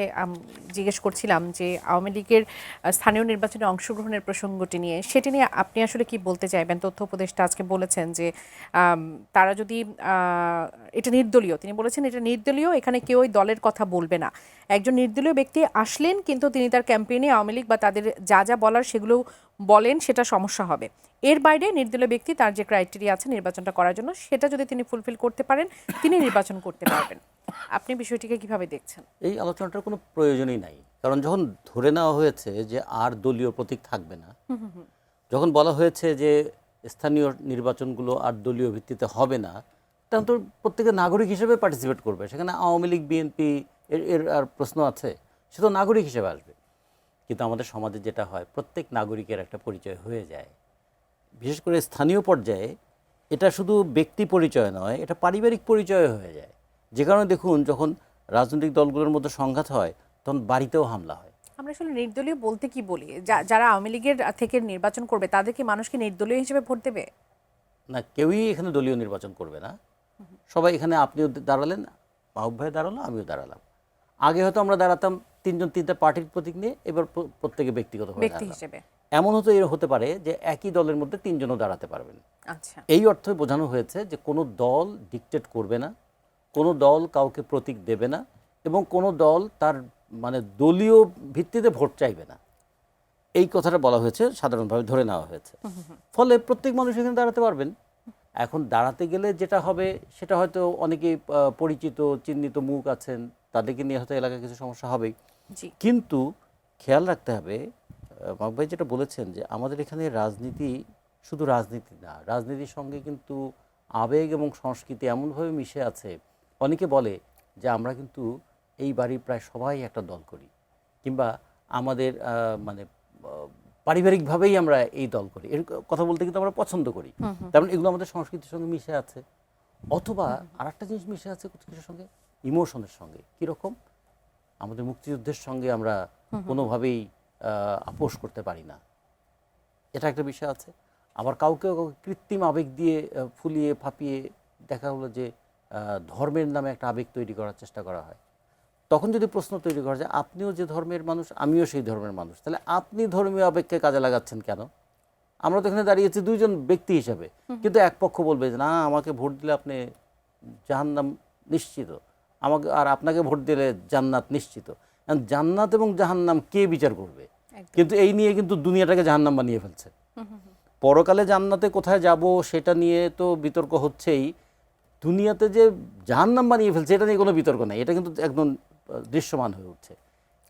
জিজ্ঞেস করছিলাম যে আওয়ামী লীগের স্থানীয় নির্বাচনে অংশগ্রহণের প্রসঙ্গটি নিয়ে, সেটি নিয়ে আপনি আসলে কি বলতে চাইবেন? তথ্য উপদেষ্টা আজকে বলেছেন যে তারা যদি এটা নির্দলীয়, তিনি বলেছেন এটা নির্দলীয়, এখানে কেউ ওই দলের কথা বলবে না। একজন নির্দলীয় ব্যক্তি আসলেন, কিন্তু তিনি তার ক্যাম্পেইনে আওয়ামী লীগ বা তাদের যা যা বলার সেগুলো বলেন, সেটা সমস্যা হবে। এর বাইরে নির্দলীয় ব্যক্তি তার যে ক্রাইটেরিয়া আছে নির্বাচনটা করার জন্য, সেটা যদি তিনি ফুলফিল করতে পারেন, তিনি নির্বাচন করতে পারবেন। আপনি বিষয়টিকে কিভাবে দেখছেন? এই আলোচনাটার কোনো প্রয়োজনই নাই, কারণ যখন ধরে নেওয়া হয়েছে যে আর দলীয় প্রতীক থাকবে না, যখন বলা হয়েছে যে স্থানীয় নির্বাচনগুলো আর দলীয় ভিত্তিতে হবে না, তখন তো প্রত্যেকে নাগরিক হিসেবে পার্টিসিপেট করবে। সেখানে আওয়ামী লীগ, বিএনপি এর আর প্রশ্ন আছে? সে তো নাগরিক হিসেবে আসবে। কিন্তু আমাদের সমাজে যেটা হয়, প্রত্যেক নাগরিকের একটা পরিচয় হয়ে যায়। বিশেষ করে স্থানীয় পর্যায়ে এটা শুধু ব্যক্তি পরিচয় নয়, এটা পারিবারিক পরিচয় হয়ে যায়। যে কারণে দেখুন, যখন রাজনৈতিক দলগুলোর মধ্যে সংঘাত হয়, তখন বাড়িতেও হামলা হয়। আমরা আসলে নির্দলীয় বলতে কি বলি? যারা আওয়ামী লীগের থেকে নির্বাচন করবে, তাদেরকে মানুষকে নির্দলীয় হিসেবে ভোট দেবে না? কেউই এখানে দলীয় নির্বাচন করবে না। সবাই এখানে, আপনিও দাঁড়ালেন, মাহবুব ভাই দাঁড়ালো, আমিও দাঁড়ালাম। আগে হয়তো আমরা দাঁড়াতাম তিনটা পার্টির প্রতীক নিয়ে, এবার প্রত্যেকে ব্যক্তিগত ব্যক্তি হিসেবে। এমন হতে পারে যে একই দলের মধ্যে তিনজনও দাঁড়াতে পারবেন। আচ্ছা, এই অর্থে বোঝানো হয়েছে যে কোনো দল ডিকটেট করবে না, কোনো দল কাউকে প্রতীক দেবে না, এবং কোনো দল তার মানে দলীয় ভিত্তিতে ভোট চাইবে না। এই কথাটা বলা হয়েছে, সাধারণভাবে ধরে নেওয়া হয়েছে। ফলে প্রত্যেক মানুষ এখানে দাঁড়াতে পারবেন। এখন দাঁড়াতে গেলে যেটা হবে, সেটা হয়তো অনেকেই পরিচিত চিহ্নিত মুখ আছেন, তাদেরকে নিয়ে হয়তো এলাকায় কিছু সমস্যা হবেই। কিন্তু খেয়াল রাখতে হবে, মাহবুব ভাই যেটা বলেছেন, যে আমাদের এখানে রাজনীতি শুধু রাজনীতি না, রাজনীতির সঙ্গে কিন্তু আবেগ এবং সংস্কৃতি এমনভাবে মিশে আছে। অনেকে বলে যে আমরা কিন্তু এই বাড়ির প্রায় সবাই একটা দল করি, কিংবা আমাদের মানে পারিবারিকভাবেই আমরা এই দল করি, এর কথা বলতে কিন্তু আমরা পছন্দ করি। কারণ এগুলো আমাদের সংস্কৃতির সঙ্গে মিশে আছে। অথবা আর একটা জিনিস মিশে আছে কিছুর সঙ্গে, ইমোশনের সঙ্গে। কীরকম? আমাদের মুক্তিযুদ্ধের সঙ্গে আমরা কোনোভাবেই আপোষ করতে পারি না, এটা একটা বিষয় আছে। আবার কাউকে কৃত্রিম আবেগ দিয়ে ফুলিয়ে ফাঁপিয়ে দেখা হলো যে ধর্মের নামে একটা আবেগ তৈরি করার চেষ্টা করা হয়। তখন যদি প্রশ্ন তৈরি করা যায়, আপনিও যে ধর্মের মানুষ, আমিও সেই ধর্মের মানুষ, তাহলে আপনি ধর্মীয় আবেগকে কাজে লাগাচ্ছেন কেন? আমরা তো এখানে দাঁড়িয়েছি দুইজন ব্যক্তি হিসাবে, কিন্তু এক পক্ষ বলবে যে না, আমাকে ভোট দিলে আপনি জাহান্নাম নিশ্চিত, আমাকে আর আপনাকে ভোট দিলে জান্নাত নিশ্চিত। জান্নাত এবং জাহান্নাম কে বিচার করবে? কিন্তু এই নিয়ে কিন্তু দুনিয়াটাকে জাহান্নাম বানিয়ে ফেলছে। পরকালে জান্নাতে কোথায় যাব সেটা নিয়ে তো বিতর্ক হচ্ছেই, দুনিয়াতে যে জাহান্নাম বানিয়ে ফেলছে এটা নিয়ে কোনো বিতর্ক নেই, এটা কিন্তু একদম দৃশ্যমান হয়ে উঠছে।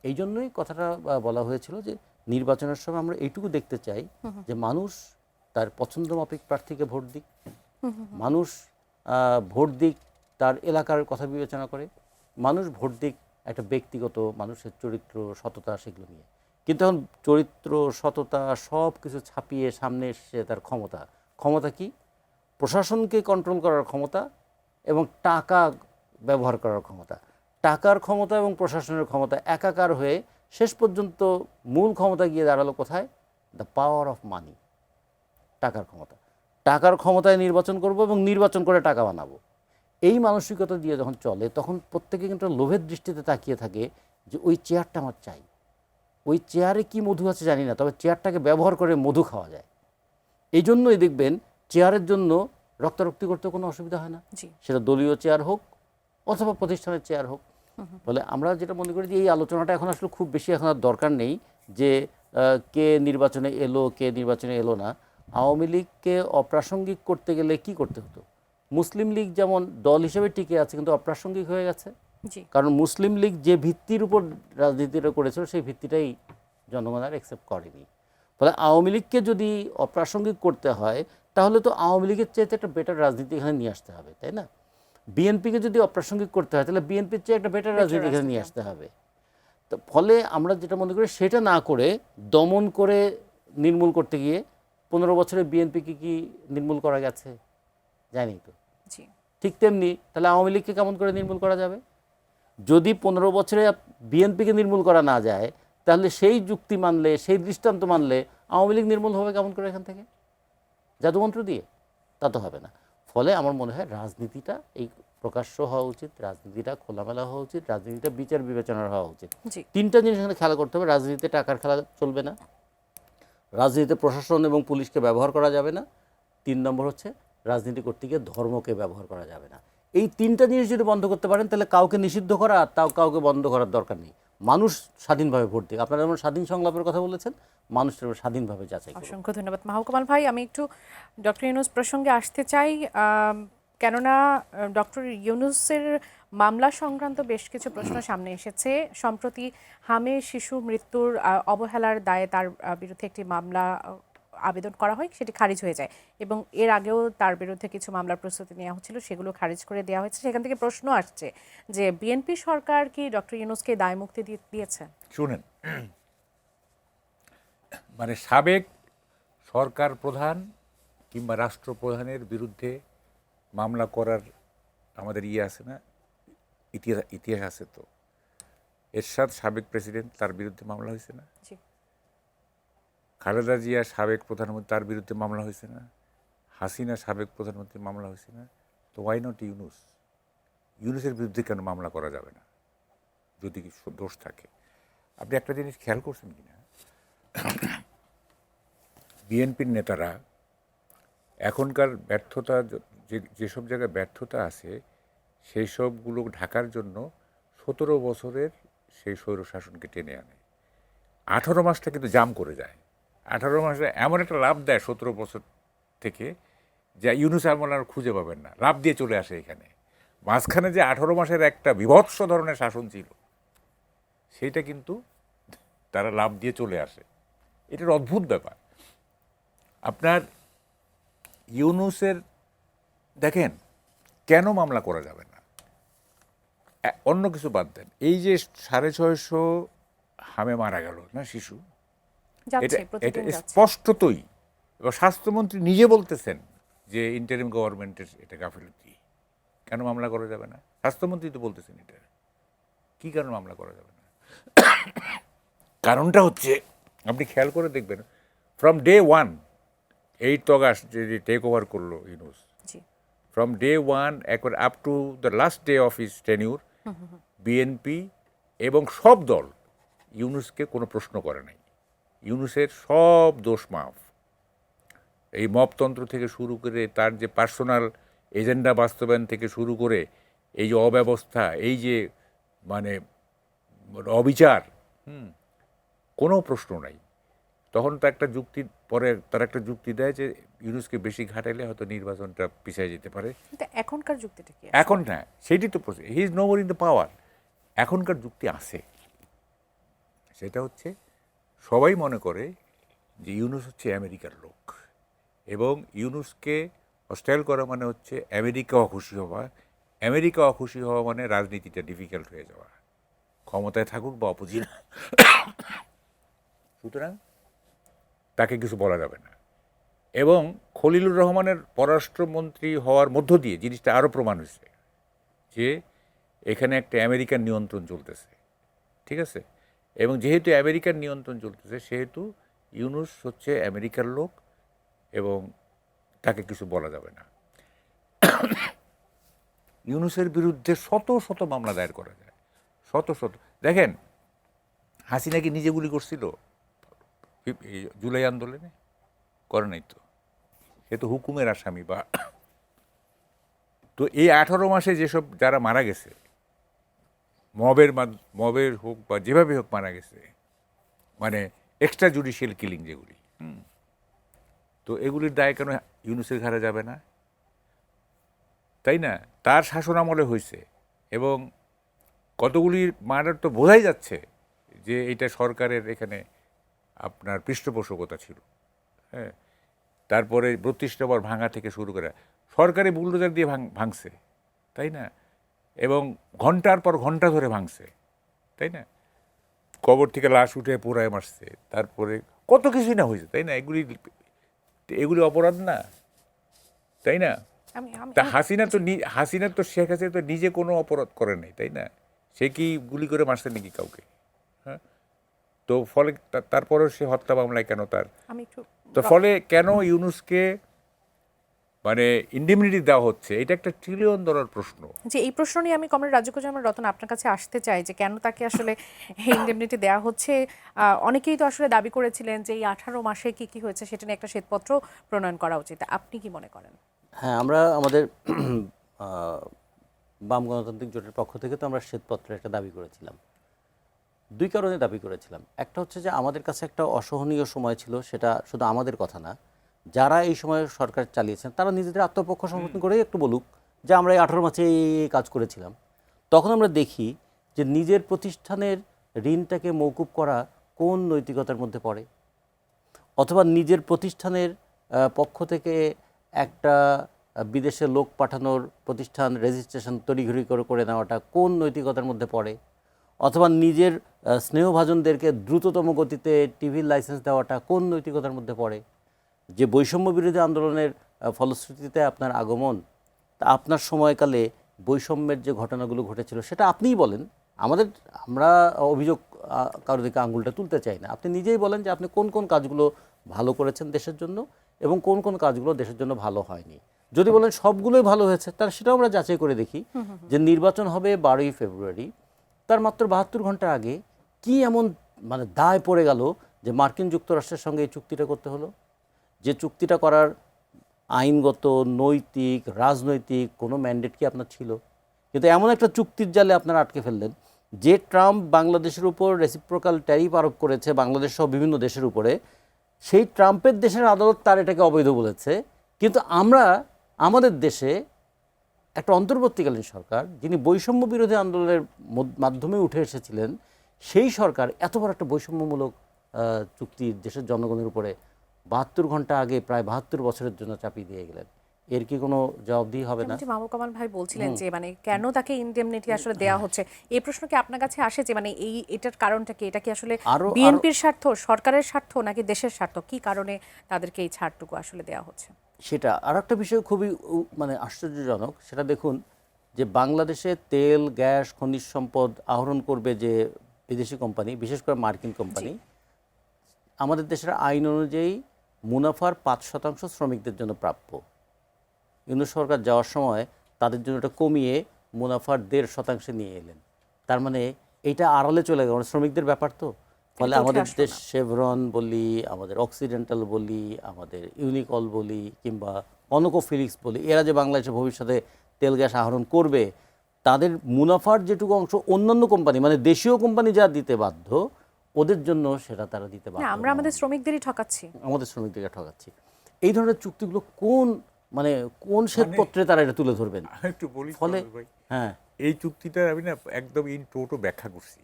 এই জন্যই কথাটা বলা হয়েছিল যে নির্বাচনের সময় আমরা এইটুকু দেখতে চাই যে মানুষ তার পছন্দ মাফিক প্রার্থীকে ভোট দিক, মানুষ ভোট দিক তার এলাকার কথা বিবেচনা করে, মানুষ ভোট দিক একটা ব্যক্তিগত মানুষের চরিত্র, সততা, সেগুলো নিয়ে। কিন্তু এখন চরিত্র, সততা সব কিছু ছাপিয়ে সামনে এসছে তার ক্ষমতা কি? প্রশাসনকে কন্ট্রোল করার ক্ষমতা এবং টাকা ব্যবহার করার ক্ষমতা। টাকার ক্ষমতা এবং প্রশাসনের ক্ষমতা একাকার হয়ে শেষ পর্যন্ত মূল ক্ষমতা গিয়ে দাঁড়ালো কোথায়? দ্য পাওয়ার অফ মানি, টাকার ক্ষমতা। টাকার ক্ষমতায় নির্বাচন করব এবং নির্বাচন করে টাকা বানাবো, এই মানসিকতা দিয়ে যখন চলে তখন প্রত্যেকে কিন্তু লোভের দৃষ্টিতে তাকিয়ে থাকে যে ওই চেয়ারটা আমার চাই। ওই চেয়ারে কি মধু আছে জানি না, তবে চেয়ারটাকে ব্যবহার করে মধু খাওয়া যায়। এই জন্যই দেখবেন চেয়ারের জন্য রক্তারক্তি করতে কোনো অসুবিধা হয় না, জি। সেটা দলীয় চেয়ার হোক অথবা প্রতিষ্ঠানের চেয়ার হোক। ফলে আমরা যেটা মনে করি যে এই আলোচনাটা এখন আসলে খুব বেশি এখন আর দরকার নেই যে কে নির্বাচনে এলো কে নির্বাচনে এলো না। আওয়ামী লীগকে অপ্রাসঙ্গিক করতে গেলে কি করতে হতো? মুসলিম লীগ যেমন দল হিসেবে টিকে আছে কিন্তু অপ্রাসঙ্গিক হয়ে গেছে, জি। কারণ মুসলিম লীগ যে ভিত্তির উপর রাজনীতিটা করেছিল সেই ভিত্তিটাই জনগণ আর অ্যাকসেপ্ট করেনি। ফলে আওয়ামী লীগকে যদি অপ্রাসঙ্গিক করতে হয় তাহলে তো আওয়ামী লীগের চাইতে একটা বেটার রাজনীতি এখানে নিয়ে আসতে হবে, তাই না? বিএনপিকে যদি অপ্রাসঙ্গিক করতে হয় তাহলে বিএনপির চেয়ে একটা বেটার রাজনীতি এখানে নিয়ে আসতে হবে। তো ফলে আমরা যেটা মনে করি সেটা না করে দমন করে নির্মূল করতে গিয়ে 15 বছরে বিএনপিকে কি নির্মূল করা গেছে? জানি তো। জি। ঠিক তেমনি তাহলে আওয়ামী লীগকে কেমন করে নির্মূল করা যাবে? যদি 15 বছরে বিএনপিকে নির্মূল করা না যায় তাহলে সেই যুক্তি মানলে, সেই দৃষ্টান্ত মানলে আওয়ামী লীগ নির্মূল হবে কেমন করে এখান থেকে? জাদুমন্ত্র দিয়ে? তা তো হবে না। ফলে আমার মনে হয় রাজনীতিটা এই প্রকাশ্য হওয়া উচিত, রাজনীতিটা খোলামেলা হওয়া উচিত, রাজনীতিটা বিচার বিবেচনার হওয়া উচিত। জি। তিনটা জিনিস এখানে খেলা করতে হবে। রাজনীতিতে টাকার খেলা চলবে না, রাজনীতিতে প্রশাসন এবং পুলিশকে ব্যবহার করা যাবে না, 3 নম্বর হচ্ছে রাজনীতি করতে গিয়ে ধর্মকে ব্যবহার করা যাবে না। এই তিনটা জিনিস যদি বন্ধ করতে পারেন তাহলে কাউকে নিষিদ্ধ করা আর তাও কাউকে বন্ধ করার দরকার নেই। মানুষ স্বাধীনভাবে ভোট দিক। আপনারা যেমন স্বাধীন সংলাপের কথা বলেছেন, মানুষের স্বাধীনভাবে যাচাই করুন। অসংখ্য ধন্যবাদ মাহবুব কামাল ভাই। আমি একটু ডক্টর ইউনূস প্রসঙ্গে আসতে চাই, কেননা ডক্টর ইউনূসের মামলা সংক্রান্ত বেশ কিছু প্রশ্ন সামনে এসেছে। সম্প্রতি হামে শিশু মৃত্যুর অবহেলার দায়ে তার বিরুদ্ধে একটি মামলা আবেদন করা হয়, সেটি খারিজ হয়ে যায় এবং এর আগেও তার বিরুদ্ধে কিছু মামলার প্রস্তুতি নেওয়া হচ্ছিল, সেগুলো খারিজ করে দেওয়া হয়েছে। সেখান থেকে প্রশ্ন আসছে যে বিএনপি সরকার কি ডক্টর ইউনূসকে দায় মুক্তি দিয়েছে? শুনেন, মানে সাবেক সরকার প্রধান কিংবা রাষ্ট্রপ্রধানের বিরুদ্ধে মামলা করার আমাদের আছে না, ইতিহাস আছে তো। এরশাদ সাবেক প্রেসিডেন্ট, তার বিরুদ্ধে মামলা হয়েছে না? জি। খালেদা জিয়া সাবেক প্রধানমন্ত্রী, তার বিরুদ্ধে মামলা হয়েছে না? হাসিনা সাবেক প্রধানমন্ত্রী, মামলা হয়েছে না? তো ওয়াই নট ইউনূস? ইউনূসের বিরুদ্ধে কেন মামলা করা যাবে না যদি কিছু দোষ থাকে? আপনি একটা জিনিস খেয়াল করছেন কিনা, বিএনপির নেতারা এখনকার ব্যর্থতা, যেসব জায়গায় ব্যর্থতা আছে সেই সবগুলো ঢাকার জন্য 17 বছরের সেই স্বৈরশাসনকে টেনে আনে। 18 মাসটা কিন্তু জাম করে যায়। 18 মাসে এমন একটা লাভ দেয় 17 বছর থেকে, যা ইউনূস আর খুঁজে পাবেন না, লাভ দিয়ে চলে আসে এখানে। মাঝখানে যে 18 মাসের একটা বিভৎস ধরনের শাসন ছিল সেইটা কিন্তু তারা লাভ দিয়ে চলে আসে। এটার অদ্ভুত ব্যাপার। আপনার ইউনূসের দেখেন কেন মামলা করা যাবে না, অন্য কিছু বাদ দেন, এই যে 650 হামে মারা গেল না শিশু, এটা স্পষ্টতই, এবার স্বাস্থ্যমন্ত্রী নিজে বলতেছেন যে ইন্টারিম গভর্নমেন্টের এটা গাফিলতি, কেন মামলা করা যাবে না? স্বাস্থ্যমন্ত্রী তো বলতেছেন এটা, কি কারণ মামলা করা যাবে না? কারণটা হচ্ছে, আপনি খেয়াল করে দেখবেন, ফ্রম ডে 1, 8 অগাস্ট যে টেক ওভার করলো ইউনূস, ফ্রম ডে 1 একবার up to the last day of his tenure, BNP এবং সব দল ইউনূসকে কোনো প্রশ্ন করে নাই। ইউনূসের সব দোষ মাফ। এই মপতন্ত্র থেকে শুরু করে তার যে পার্সোনাল এজেন্ডা বাস্তবায়ন থেকে শুরু করে এই যে অব্যবস্থা, এই যে মানে অবিচার, কোনো প্রশ্ন নাই। তখন তো একটা যুক্তি, পরে তারা একটা যুক্তি দেয় যে ইউনূসকে বেশি ঘাটাইলে হয়তো নির্বাচনটা পিছিয়ে যেতে পারে। এখনকার যুক্তিটা কি? এখন না, সেটি তো he is no more in the power. এখনকার যুক্তি আছে, সেটা হচ্ছে সবাই মনে করে যে ইউনূস হচ্ছে আমেরিকার লোক এবং ইউনূসকে হস্টাইল করা মানে হচ্ছে আমেরিকা অখুশি হওয়া। আমেরিকা অখুশি হওয়া মানে রাজনীতিটা ডিফিকাল্ট হয়ে যাওয়া, ক্ষমতায় থাকুক বা অপোজিট। সুতরাং তাকে কিছু বলা যাবে না। এবং খলিলুর রহমানের পররাষ্ট্রমন্ত্রী হওয়ার মধ্য দিয়ে জিনিসটা আরও প্রমাণ হয়েছে যে এখানে একটা আমেরিকান নিয়ন্ত্রণ চলতেছে, ঠিক আছে? এবং যেহেতু আমেরিকার নিয়ন্ত্রণ চলতেছে সেহেতু ইউনূস হচ্ছে আমেরিকার লোক এবং তাকে কিছু বলা যাবে না। ইউনূসের বিরুদ্ধে শত শত মামলা দায়ের করা যায়, শত শত। দেখেন, হাসিনা কি নিজে গুলি করছিল এই জুলাই আন্দোলনে? করে নাই তো, সে তো হুকুমের আসামি। বা তো এই 18 মাসে যেসব যারা মারা গেছে, মবের হোক বা যেভাবে হোক মারা গেছে, মানে এক্সট্রা জুডিশিয়াল কিলিং যেগুলি, তো এগুলির দায় কেন ইউনূসের ঘাড়ে যাবে না? তাই না? তার শাসন আমলে হয়েছে এবং কতগুলি মার্ডার তো বোঝাই যাচ্ছে যে এটা সরকারের এখানে আপনার পৃষ্ঠপোষকতা ছিল। হ্যাঁ, তারপরে 32 নম্বর ভাঙা থেকে শুরু করে সরকারি বুলডোজার দিয়ে ভাঙছে, তাই না? এবং ঘন্টার পর ঘন্টা ধরে ভাঙছে, তাই না? কবর থেকে লাশ উঠে পোড়ায় মারছে, তারপরে কত কিছুই না হয়েছে, তাই না? এগুলি অপরাধ না, তাই না? তা হাসিনা তো শেখ হাসিনা তো নিজে কোনো অপরাধ করে নাই, তাই না? সে কি গুলি করে মারছে নাকি কাউকে? হ্যাঁ, তো ফলে তারপরেও সে হত্যা মামলায় কেন তার? তো ফলে কেন ইউনূসকে মানে ইন্ডেমনিটি দেওয়া হচ্ছে? এটা একটা $1 ট্রিলিয়ন প্রশ্ন। যে এই প্রশ্ন নিয়ে আমি কমরেড রাজুকুজ্জামান রতন আপনার কাছে আসতে চাই যে কেন তাকে আসলে ইন্ডেমনিটি দেওয়া হচ্ছে। অনেকেই তো আসলে দাবি করেছিলেন যে এই 18 মাসে কি কি হয়েছে সেটা নিয়ে একটা শ্বেতপত্র প্রণয়ন করা উচিত। আপনি কি মনে করেন? হ্যাঁ, আমরা আমাদের বাম গণতান্ত্রিক জোটের পক্ষ থেকে তো আমরা শ্বেতপত্রের একটা দাবি করেছিলাম। 2 কারণে দাবি করেছিলাম। একটা হচ্ছে যে আমাদের কাছে একটা অসহনীয় সময় ছিল, সেটা শুধু আমাদের কথা না, যারা এই সময় সরকার চালিয়েছেন তারা নিজেদের আত্মপক্ষ সমর্থন করে একটু বলুক যে আমরা এই 18 মাসে এই কাজ করেছিলাম। তখন আমরা দেখি যে নিজের প্রতিষ্ঠানের ঋণটাকে মওকুফ করা কোন নৈতিকতার মধ্যে পড়ে, অথবা নিজের প্রতিষ্ঠানের পক্ষ থেকে একটা বিদেশে লোক পাঠানোর প্রতিষ্ঠান রেজিস্ট্রেশন তড়িঘড়ি করে নেওয়াটা কোন নৈতিকতার মধ্যে পড়ে, অথবা নিজের স্নেহভাজনদেরকে দ্রুততম গতিতে টিভির লাইসেন্স দেওয়াটা কোন নৈতিকতার মধ্যে পড়ে। যে বৈষম্য বিরোধী আন্দোলনের ফলশ্রুতিতে আপনার আগমন, তা আপনার সময়কালে বৈষম্যের যে ঘটনাগুলো ঘটেছিল সেটা আপনিই বলেন। আমরা অভিযোগ কারো দিকে আঙুলটা তুলতে চাই না, আপনি নিজেই বলেন যে আপনি কোন কোন কাজগুলো ভালো করেছেন দেশের জন্য এবং কোন কোন কাজগুলো দেশের জন্য ভালো হয়নি। যদি বলেন সবগুলোই ভালো হয়েছে, তাহলে সেটাও আমরা যাচাই করে দেখি যে নির্বাচন হবে 12ই ফেব্রুয়ারি, তার মাত্র 72 ঘন্টা আগে কি এমন মানে দায় পড়ে গেল যে মার্কিন যুক্তরাষ্ট্রের সঙ্গে এই চুক্তিটা করতে হলো, যে চুক্তিটা করার আইনগত, নৈতিক, রাজনৈতিক কোনো ম্যান্ডেট কি আপনার ছিল? কিন্তু এমন একটা চুক্তির জালে আপনারা আটকে ফেললেন যে ট্রাম্প বাংলাদেশের উপর রেসিপ্রোকাল ট্যারিফ আরোপ করেছে বাংলাদেশ সহ বিভিন্ন দেশের উপরে, সেই ট্রাম্পের দেশের আদালত তার এটাকে অবৈধ বলেছে। কিন্তু আমরা আমাদের দেশে একটা অন্তর্বর্তীকালীন সরকার, যিনি বৈষম্য বিরোধী আন্দোলনের মাধ্যমে উঠে এসেছিলেন, সেই সরকার এত বড় একটা বৈষম্যমূলক চুক্তি দেশের জনগণের উপরে 72 ঘন্টা আগে প্রায় 72 বছরের জন্য চাপিয়ে দিয়ে গেলেন। এর কি কোনো জবাবদিহি হবে না? মাহবুব কামাল ভাই বলছিলেন যে মানে কেন তাকে ইন্ডেমনিটি আসলে দেওয়া হচ্ছে, এই প্রশ্ন কি আপনার কাছে আসে যে মানে এটার কারণটা কি? এটা কি আসলে বিএনপির স্বার্থ, সরকারের স্বার্থ, নাকি দেশের স্বার্থ? কি কারণে তাদেরকে এই ছাড়টুকু আসলে দেওয়া হচ্ছে? সেটা আর একটা বিষয় খুবই মানে আশ্চর্যজনক। সেটা দেখুন যে বাংলাদেশে তেল, গ্যাস, খনিজ সম্পদ আহরণ করবে যে বিদেশি কোম্পানি, বিশেষ করে মার্কিন কোম্পানি, আমাদের দেশের আইন অনুযায়ী মুনাফার 5% শ্রমিকদের জন্য প্রাপ্য। ইউনূস সরকার যাওয়ার সময় তাদের জন্য এটা কমিয়ে মুনাফার 1.5% নিয়ে এলেন। তার মানে এইটা আড়ালে চলে গেল, শ্রমিকদের ব্যাপার তো। ফলে আমাদের দেশ শেভরন বলি, আমাদের অক্সিডেন্টাল বলি, আমাদের ইউনিকল বলি, কিংবা কনকোফিলিক্স বলি, এরা যে বাংলাদেশে ভবিষ্যতে তেল গ্যাস আহরণ করবে, তাদের মুনাফার যেটুকু অংশ অন্যান্য কোম্পানি মানে দেশীয় কোম্পানি যা দিতে বাধ্য, ওদের জন্য সেটা তারা দিতে বাধ্য। আমরা আমাদের শ্রমিকদেরই ঠকাচ্ছি, আমাদের শ্রমিকদেরকে ঠকাচ্ছি। এই ধরনের চুক্তিগুলো কোন শ্বেতপত্রে তারা এটা তুলে ধরবেন? একটু বলি ফলে হ্যাঁ, এই চুক্তিটা আমি না একদম ইন টোটো ব্যাখ্যা করছি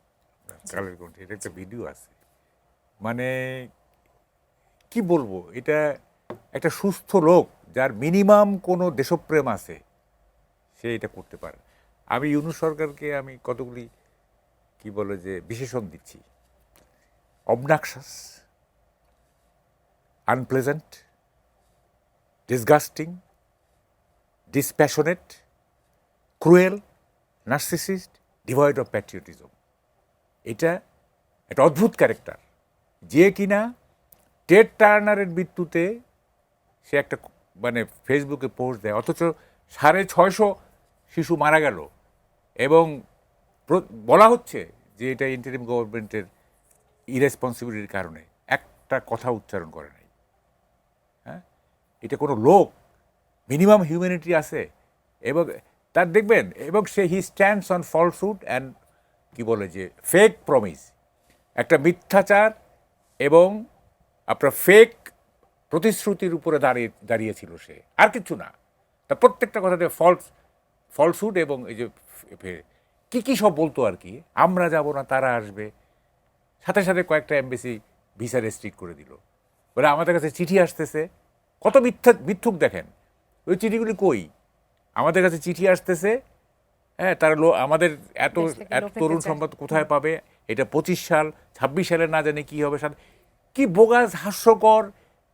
কালের কণ্ঠে, এটা একটা ভিডিও আছে। মানে কি বলবো, এটা একটা সুস্থ লোক যার মিনিমাম কোনো দেশপ্রেম আছে সে এটা করতে পারে। আমি ইউনূস সরকারকে আমি কতগুলি কি বলে যে বিশেষণ দিচ্ছি: obnoxious, unpleasant, disgusting, dispassionate, cruel, narcissist, devoid of patriotism. এটা একটা অদ্ভুত ক্যারেক্টার, যে কিনা টেড টার্নারের মৃত্যুতে সে একটা মানে ফেসবুকে পোস্ট দেয়, অথচ 650 শিশু মারা গেল এবং বলা হচ্ছে যে এটা ইন্টারিম গভর্নমেন্টের ইরেসপন্সিবিলিটির কারণে। একটা কথা উচ্চারণ করে নাই। হ্যাঁ, এটা কোনো লোক, মিনিমাম হিউম্যানিটি আছে? এবং তার দেখবেন, এবং সে he stands on falsehood and কি বলে যে ফেক প্রমিস, একটা মিথ্যাচার এবং আপনার ফেক প্রতিশ্রুতির উপরে দাঁড়িয়েছিল সে, আর কিছু না। তা প্রত্যেকটা কথাতে ফলসহুড এবং এই যে কী সব বলতো আর কি, আমরা যাব না তারা আসবে, সাথে সাথে কয়েকটা এমবেসি ভিসা রেস্ট্রিক্ট করে দিল, বলে আমাদের কাছে চিঠি আসতেছে। কত মিথ্যুক দেখেন, ওই চিঠিগুলি কই? আমাদের কাছে চিঠি আসতেছে, হ্যাঁ, তারা আমাদের এত এত তরুণ সম্পদ কোথায় পাবে, এটা 25 সাল 26 সালে না জানি কী হবে, কি বোগাস, হাস্যকর,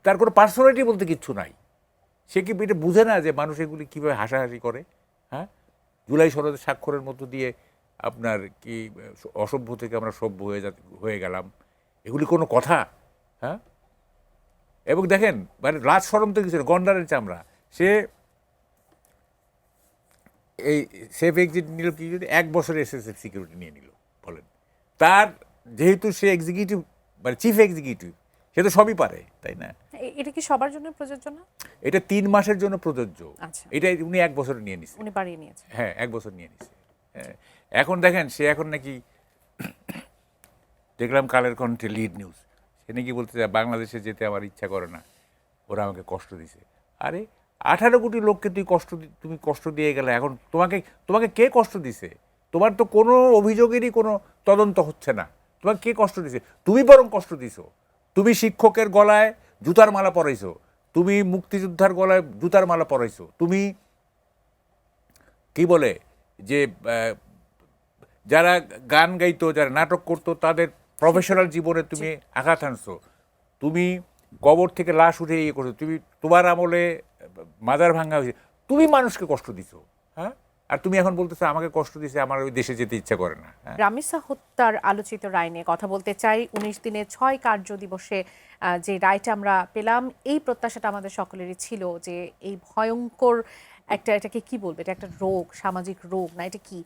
তার কোনো পার্সোনালিটি বলতে কিচ্ছু নাই। সে কি এটা বুঝে না যে মানুষ এগুলি কীভাবে হাসাহাসি করে? হ্যাঁ, জুলাই সনদের স্বাক্ষরের মধ্য দিয়ে আপনার কি অসভ্য থেকে আমরা সভ্য হয়ে গেলাম, এগুলি কোনো কথা? হ্যাঁ, এবং দেখেন মানে লাজ শরম তো কিছু, গন্ডারের চামড়া। সে এই সেফ এক্সিট নিল কি, যদি 1 বছরের এসএসএফ সিকিউরিটি নিয়ে নিল বলেন। তার যেহেতু সে এক্সিকিউটিভ মানে চিফ এক্সিকিউটিভ, সে তো সবই পারে, তাই না? এটা কি সবার জন্য প্রযোজ্য না? এটা 3 মাসের জন্য প্রযোজ্য। আচ্ছা, এটা উনি 1 বছর নিয়ে নিছে। উনি বাড়িয়ে নিয়েছে। হ্যাঁ, 1 বছর নিয়ে নিছে। হ্যাঁ, এখন দেখেন সে এখন নাকি দেখলাম কালের কণ্ঠে লিড নিউজ, সে নাকি বলতে চায় বাংলাদেশে যেতে আমার ইচ্ছা করে না, ওরা আমাকে কষ্ট দিছে। আরে 18 কোটি লোককে তুমি কষ্ট দিয়ে গেলে, এখন তোমাকে কে কষ্ট দিছে? তোমার তো কোনো অভিযোগেরই কোনো তদন্ত হচ্ছে না, তোমাকে কে কষ্ট দিছে? তুমি বরং কষ্ট দিছো। তুমি শিক্ষকের গলায় জুতার মালা পরাইছো, তুমি মুক্তিযোদ্ধার গলায় জুতার মালা পরাইছো, তুমি কি বলে যে যারা গান গাইতো, যারা নাটক করতো, তাদের প্রফেশনাল জীবনে তুমি আঘাত আনছো, তুমি কবর থেকে লাশ উঠে ইয়ে করছো, তোমার আমলে মাজার ভাঙা হয়েছে, তুমি মানুষকে কষ্ট দিছো। হ্যাঁ, আর তুমি এখন বলতেছো আমাকে কষ্ট দিছে, আমার ওই দেশে যেতে ইচ্ছা করে না। হ্যাঁ, রামিসা হত্যার আলোচিত রায় নিয়ে কথা বলতে চাই। 19 দিনে 6 কার্য দিবসে যে রায়টা আমরা পেলাম, এই প্রত্যাশাটা আমাদের সকলেরই ছিল যে এই ভয়ঙ্কর এটাকে কি বলবে, এটা একটা রোগ, সামাজিক রোগ না, এটা কি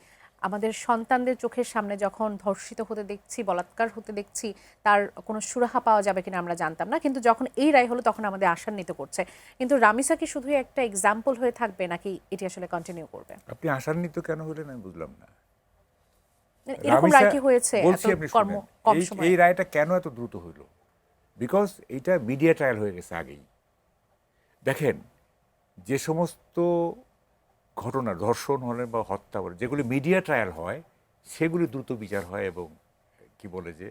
আমাদের সন্তানদের চোখের সামনে যখন ধর্ষিত হতে দেখছি, বলাৎকার হতে দেখছি, তার কোনো সুরাহা পাওয়া যাবে কিনা আমরা জানতাম না, কিন্তু যখন এই রায় হলো তখন আমাদের আশান্বিত করছে। কিন্তু রামিসা কি শুধু একটা এক্সাম্পল হয়ে থাকবে, নাকি এটি আসলে কন্টিনিউ করবে? আপনি আশান্বিত কেন হলেন আমি বুঝলাম না। এরকম রায় কি হয়েছে বলছি, আপনি শুনেন, কম সময়ে? এই রায়টা কেন এত দ্রুত হইল? বিকজ এইটা মিডিয়া ট্রায়াল হয়ে গেছে আগেই। দেখেন, যে সমস্ত ঘটনা, ধর্ষণ হলে বা হত্যা হলে যেগুলি মিডিয়া ট্রায়াল হয়, সেগুলি দ্রুত বিচার হয় এবং কি বলে যে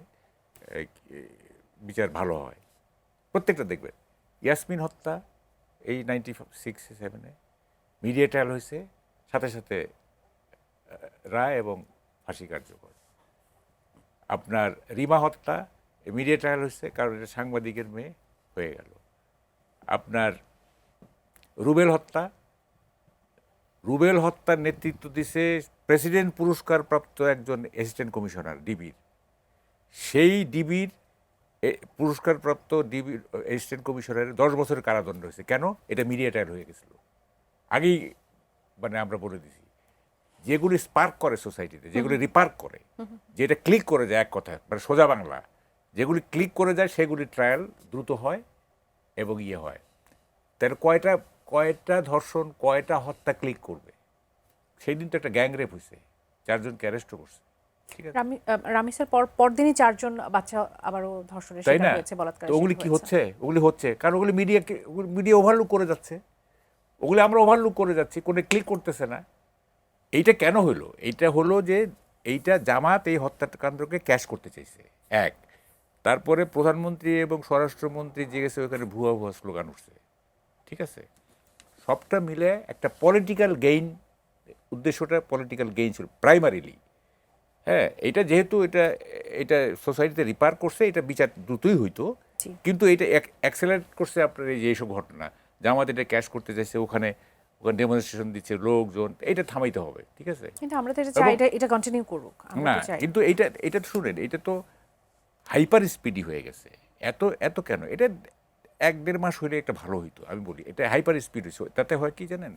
বিচার ভালো হয়। প্রত্যেকটা দেখবেন, ইয়াসমিন হত্যা এই 96-97 মিডিয়া ট্রায়াল হয়েছে, সাথে সাথে রায় এবং ফাঁসি কার্যকর। আপনার রিমা হত্যা মিডিয়া ট্রায়াল হচ্ছে, কারণ এটা সাংবাদিকের মেয়ে হয়ে গেল। আপনার রুবেল হত্যার নেতৃত্ব দিছে প্রেসিডেন্ট পুরস্কার প্রাপ্ত একজন অ্যাসিস্ট্যান্ট কমিশনার ডিবির। সেই ডিবির পুরস্কারপ্রাপ্ত ডিবির অ্যাসিস্ট্যান্ট কমিশনারের 10 বছরের কারাদণ্ড হয়েছে। কেন? এটা মিডিয়া ট্রায়াল হয়ে গেছিল আগেই, মানে আমরা বলে দিছি। যেগুলি স্পার্ক করে সোসাইটিতে, যেগুলি রিপার্ক করে, যেটা ক্লিক করে যায়, এক কথা মানে সোজা বাংলা, যেগুলি ক্লিক করে যায় সেগুলি ট্রায়াল দ্রুত হয় এবং ইয়ে হয়। তাহলে কয়টা ধর্ষণ, কয়টা হত্যা ক্লিক করবে? সেই দিন তো একটা গ্যাং রেপ হয়েছে, 4 জনকে অ্যারেস্ট করছে। ঠিক আছে, রামিসার পরদিনই 4 জন বাচ্চা আবারও ধর্ষণের তাই শিকার না? হয়েছে, বলাৎকারের তো ওগুলি শিকার কি হয়েছে। হচ্ছে? ওগুলি হচ্ছে কারণ ওগুলি মিডিয়া ওভারলুক করে যাচ্ছে, ওগুলি আমরা ওভারলুক করে যাচ্ছি, কোনো ক্লিক করতেছে না। এইটা কেন হলো? এইটা হলো যে এইটা জামাত এই হত্যাকাণ্ডকে ক্যাশ করতে চাইছে, এক। তারপরে প্রধানমন্ত্রী এবং স্বরাষ্ট্রমন্ত্রী যে গেছে ওখানে ভুয়া ভুয়া স্লোগান উঠছে। ঠিক আছে, সবটা মিলে একটা পলিটিক্যাল গেইন, উদ্দেশ্যটা পলিটিক্যাল গেইন ছিল প্রাইমারিলি। হ্যাঁ, এটা যেহেতু এটা সোসাইটিতে রিপার করছে, এটা বিচার দ্রুতই হইতো, জি। কিন্তু এটা অ্যাক্সেলারেট করছে আপনার এই যে এইসব ঘটনা। জামাত এটা ক্যাশ করতে চাইছে, ওখানে ডেমনস্ট্রেশন দিচ্ছে লোকজন, এটা থামাইতে হবে। ঠিক আছে, কিন্তু আমরা তো এটা চাই, এটা কন্টিনিউ করুক, আমরা না তো চাই। কিন্তু এটা তো শুনেন, এটা তো হাইপার স্পিডি হয়ে গেছে। এত এত কেন? এটা 1-1.5 মাস হলে একটা ভালো হইতো, আমি বলি। এটা হাইপার স্পিড হয়েছে, তাতে হয় কি জানেন,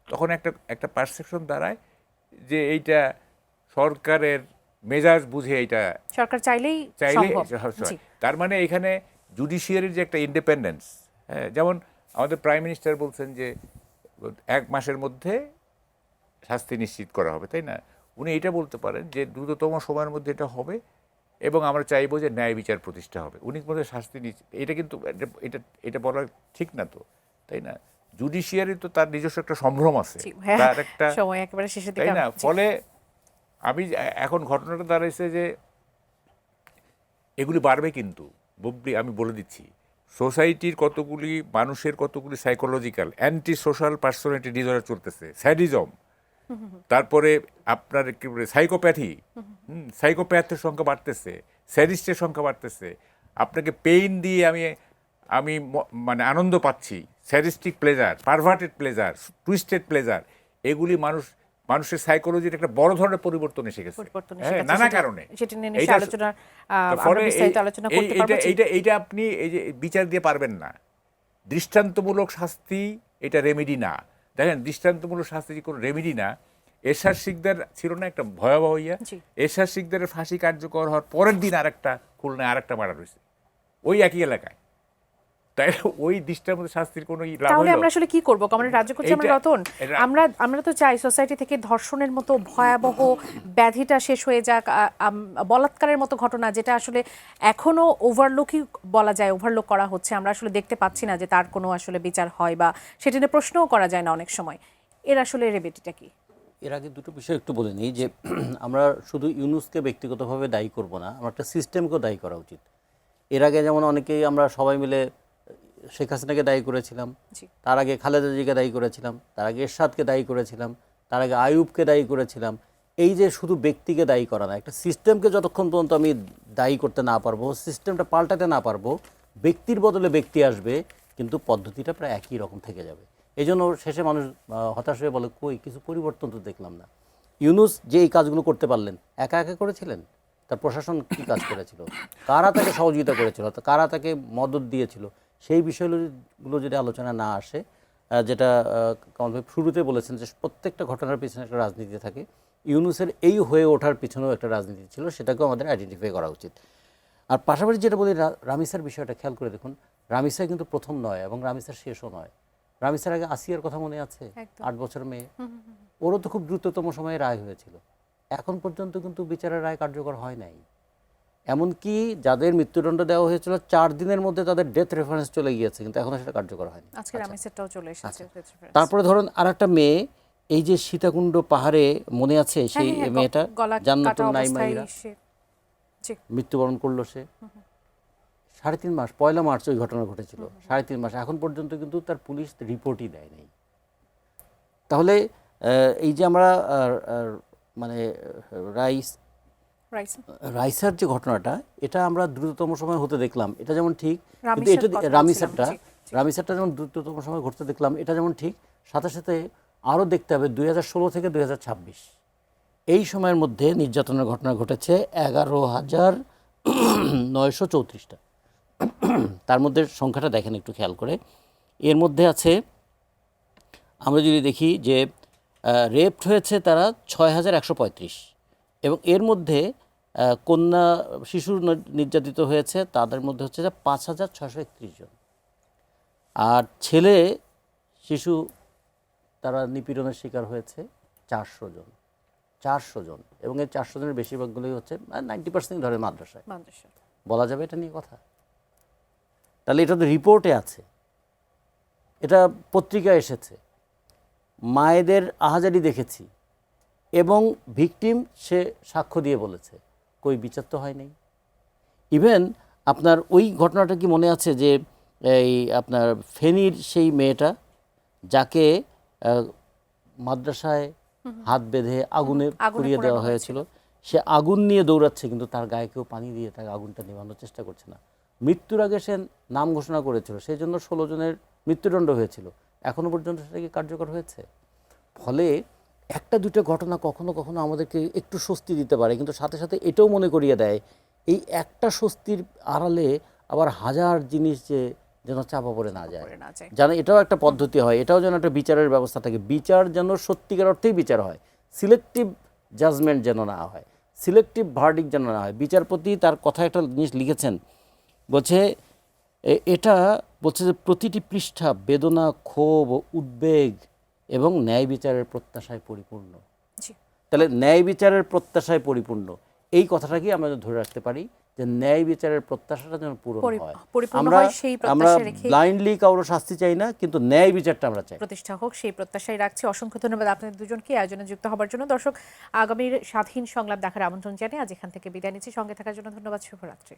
তখন একটা একটা পারসেপশন দাঁড়ায় যে এইটা সরকারের মেজাজ বুঝে এইটা সরকার চাইলেই চাইলে সম্ভব। জি। তার মানে এখানে জুডিশিয়ারির যে একটা ইন্ডিপেন্ডেন্স, হ্যাঁ, যেমন আমাদের প্রাইম মিনিস্টার বলছেন যে 1 মাসের মধ্যে শাস্তি নিশ্চিত করা হবে, তাই না? উনি এটা বলতে পারেন যে দ্রুততম সময়ের মধ্যে এটা হবে এবং আমরা চাইবো যে ন্যায় বিচার প্রতিষ্ঠা হবে। উনি মধ্যে শাস্তি এটা কিন্তু এটা এটা বলা ঠিক না তো, তাই না? জুডিশিয়ারি তো তার নিজস্ব একটা সম্ভ্রম আছে, জি, হ্যাঁ, তার একটা, সময় একেবারে শেষের দিকে। তাই না? জি। ফলে আমি এখন ঘটনাটা দাঁড়াইছে যে এগুলি বাড়বে, কিন্তু বুবলি আমি বলে দিচ্ছি, সোসাইটির কতগুলি মানুষের কতগুলি psychological anti social personality disorder চলতেছে, স্যাডিজম, তারপরে আপনার কি বলে সাইকোপ্যাথি, সাইকোপ্যাথের সংখ্যা বাড়তেছে, স্যাডিস্টের সংখ্যা বাড়তেছে। আপনাকে পেইন দিয়ে আমি আমি মানে আনন্দ পাচ্ছি, sadistic pleasure, perverted pleasure, twisted pleasure, এগুলি মানুষের সাইকোলজির একটা বড় ধরনের পরিবর্তন এসে গেছে, পরিবর্তন এসে হ্যাঁ, গেছে, নানা সেটা- কারণে। সেটা নিয়ে নিশ্চয়ই এইটা- আলোচনা তো আমরা ফলে বিস্তারিত আলোচনা করতে পারবো। জি। এইটা আপনি এই যে বিচার দিয়ে পারবেন না। দৃষ্টান্তমূলক শাস্তি এটা রেমেডি না। দেখেন, দৃষ্টান্তমূলক শাস্তি যে কোনো রেমেডি না। এরশাদ শিকদার ছিল না একটা ভয়াবহ ইয়া, জি। এরশাদ শিকদারের ফাঁসি কার্যকর হওয়ার পরের দিন আরেকটা খুলনায় আরেকটা মারা রয়েছে ওই একই এলাকায়। তাই ওই দৃষ্টান্তমূলক শাস্তির কোনো লাভ তাহলে হলো? আমরা আসলে কি করব? কমরেড রাজ্য করছি আমরা এইটা- রতন, এটা- আমরা তো চাই সোসাইটি থেকে ধর্ষণের মতো ভয়াবহ ব্যাধিটা শেষ হয়ে যাক, বলাৎকারের মতো ঘটনা যেটা আসলে এখনো ওভারলুকই বলা যায়, ওভারলুক করা হচ্ছে, আমরা আসলে দেখতে পাচ্ছি না যে তার কোনো আসলে বিচার হয় বা সেটা নিয়ে প্রশ্নও করা যায় না অনেক সময়। এর আসলে রেমেডিটা কি? এর আগে দুটো বিষয় একটু বলে নিই যে আমরা শুধু ইউনুসকে ব্যক্তিগতভাবে দায়ী করব না, আমরা একটা সিস্টেমকেও দায়ী করা উচিত। এর আগে যেমন অনেকেই আমরা সবাই মিলে শেখ হাসিনাকে দায়ী করেছিলাম, জি। তার আগে খালেদা জিকে দায়ী করেছিলাম, তার আগে এরশাদকে দায়ী করেছিলাম, তার আগে আইয়ুবকে দায়ী করেছিলাম। এই যে শুধু ব্যক্তিকে দায়ী করা না, একটা সিস্টেমকে যতক্ষণ পর্যন্ত আমি দায়ী করতে না পারবো, সিস্টেমটা পাল্টাতে না পারবো, ব্যক্তির বদলে ব্যক্তি আসবে, কিন্তু পদ্ধতিটা প্রায় একই রকম থেকে যাবে। এই জন্য শেষে মানুষ হতাশ হয়ে বলে, কই কিছু পরিবর্তন তো দেখলাম না। ইউনুস যে এই কাজগুলো করতে পারলেন, একা একা করেছিলেন? তার প্রশাসন কী কাজ করেছিল? কারা তাকে সহযোগিতা করেছিল? কারা তাকে মদত দিয়েছিল? সেই বিষয়গুলো যদি আলোচনা না আসে, যেটা কামাল ভাই শুরুতে বলেছেন যে প্রত্যেকটা ঘটনার পিছনে একটা রাজনীতি থাকে, ইউনুসের এই হয়ে ওঠার পিছনেও একটা রাজনীতি ছিল, সেটাকেও আমাদের আইডেন্টিফাই করা উচিত। আর পাশাপাশি যেটা বলি, রামিসার বিষয়টা খেয়াল করে দেখুন, রামিসা কিন্তু প্রথম নয় এবং রামিসার শেষও নয়। রামিসার আগে আসিয়ার কথা মনে আছে, একদম। 8 বছর মেয়ে, ওরও তো খুব দ্রুততম সময়ে রায় হয়েছিল। এখন পর্যন্ত কিন্তু বিচারের রায় কার্যকর হয় নাই। এমনকি যাদের মৃত্যুদণ্ড দেওয়া হয়েছিল 4 দিনের মধ্যে তাদের ডেথ রেফারেন্স চলে গিয়েছে, কিন্তু এখনো সেটা কার্যকর হয়নি। আজকে রামিসেরটাও চলে এসেছে। তারপরে ধরুন আর একটা মেয়ে, এই যে সীতাকুণ্ড পাহাড়ে মনে আছে হ্যাঁ, সেই হ্যাঁ, মেয়েটা, গলা কাটা জান্নাতুল অবস্থায় নাইমাইরা, জি। মৃত্যুবরণ করলো সে। 3.5 মাস, 1 মার্চ ওই ঘটনা ঘটেছিল। 3.5 মাস এখন পর্যন্ত কিন্তু তার পুলিশ রিপোর্টই দেয় নাই। তাহলে এই যে আমরা মানে রাইসার যে ঘটনাটা, এটা আমরা দ্রুততম সময় হতে দেখলাম, এটা যেমন ঠিক, কিন্তু এটা রামিসারটা যেমন দ্রুততম সময় ঘটতে দেখলাম, এটা যেমন ঠিক, সাথে সাথে আরও দেখতে হবে 2016 থেকে 2026 এই সময়ের মধ্যে নির্যাতনের ঘটনা ঘটেছে 11,934টা। তার মধ্যে সংখ্যাটা দেখেন একটু খেয়াল করে। এর মধ্যে আছে, আমরা যদি দেখি যে রেপড হয়েছে তারা 6,135, এবং এর মধ্যে কন্যা শিশু নির্যাতিত হয়েছে তাদের মধ্যে হচ্ছে 5,631 জন, আর ছেলে শিশু তারা নিপীড়নের শিকার হয়েছে 400 জন। এবং এই 400 জনের বেশিরভাগগুলোই হচ্ছে 90% ধরে মাদ্রাসায়। বলা যাবে এটা নিয়ে কথা? তাহলে এটা তো রিপোর্টে আছে, এটা পত্রিকায় এসেছে, মায়েদের আহাজারি দেখেছি, এবং ভিকটিম সে সাক্ষ্য দিয়ে বলেছে, কই বিচার তো হয় নাই। ইভেন আপনার ওই ঘটনাটা কি মনে আছে যে এই আপনার ফেনীর সেই মেয়েটা যাকে মাদ্রাসায় হাত বেঁধে আগুনে পুড়িয়ে দেওয়া হয়েছিল, সে আগুন নিয়ে দৌড়াচ্ছে, কিন্তু তার গায়ে কেউ পানি দিয়ে তাকে আগুনটা নেভানোর চেষ্টা করছে না। মৃত্যুর আগে সে নাম ঘোষণা করেছিল, সেই জন্য 16 জনের মৃত্যুদণ্ড হয়েছিল, এখনো পর্যন্ত সেটা কি কার্যকর হয়েছে? ফলে একটা দুটো ঘটনা কখনো কখনো আমাদেরকে একটু স্বস্তি দিতে পারে, কিন্তু সাথে সাথে এটাও মনে করিয়ে দেয় এই একটা স্বস্তির আড়ালে আবার হাজার জিনিস যে যেন চাপা পড়ে না যায়, করে না যায়। যেন এটাও একটা পদ্ধতি হয়, এটাও যেন একটা বিচারের ব্যবস্থা থাকে, বিচার যেন সত্যিকার অর্থেই বিচার হয়, সিলেক্টিভ জাজমেন্ট যেন না হয়, সিলেক্টিভ ভার্ডিক্ট যেন না হয়। বিচারপতি তার কথা একটা জিনিস লিখেছেন, বলছে এটা বলছে যে প্রতিটি পৃষ্ঠা বেদনা, ক্ষোভ, উদ্বেগ এবং ন্যায় বিচারের প্রত্যাশায় পরিপূর্ণ। জি। তাহলে ন্যায় বিচারের প্রত্যাশায় পরিপূর্ণ, এই কথাটাকে আমরা যেন ধরে রাখতে পারি যে ন্যায় বিচারের প্রত্যাশাটা যেন পূরণ হয়। পরিপূর্ণ আমরা হয় সেই আমরা প্রত্যাশা রেখে ব্লাইন্ডলি কারো শাস্তি চাই না, কিন্তু ন্যায় বিচারটা আমরা চাই। প্রতিষ্ঠা হোক সেই প্রত্যাশাই রাখছি। অসংখ্য ধন্যবাদ আপনাদের দুজনকে আয়োজনে যুক্ত হবার জন্য। দর্শক, আগামীর স্বাধীন সংলাপ দেখার আমন্ত্রণ জানিয়ে আজ এখান থেকে বিদায় নিচ্ছি। সঙ্গে থাকার জন্য ধন্যবাদ। শুভরাত্রি।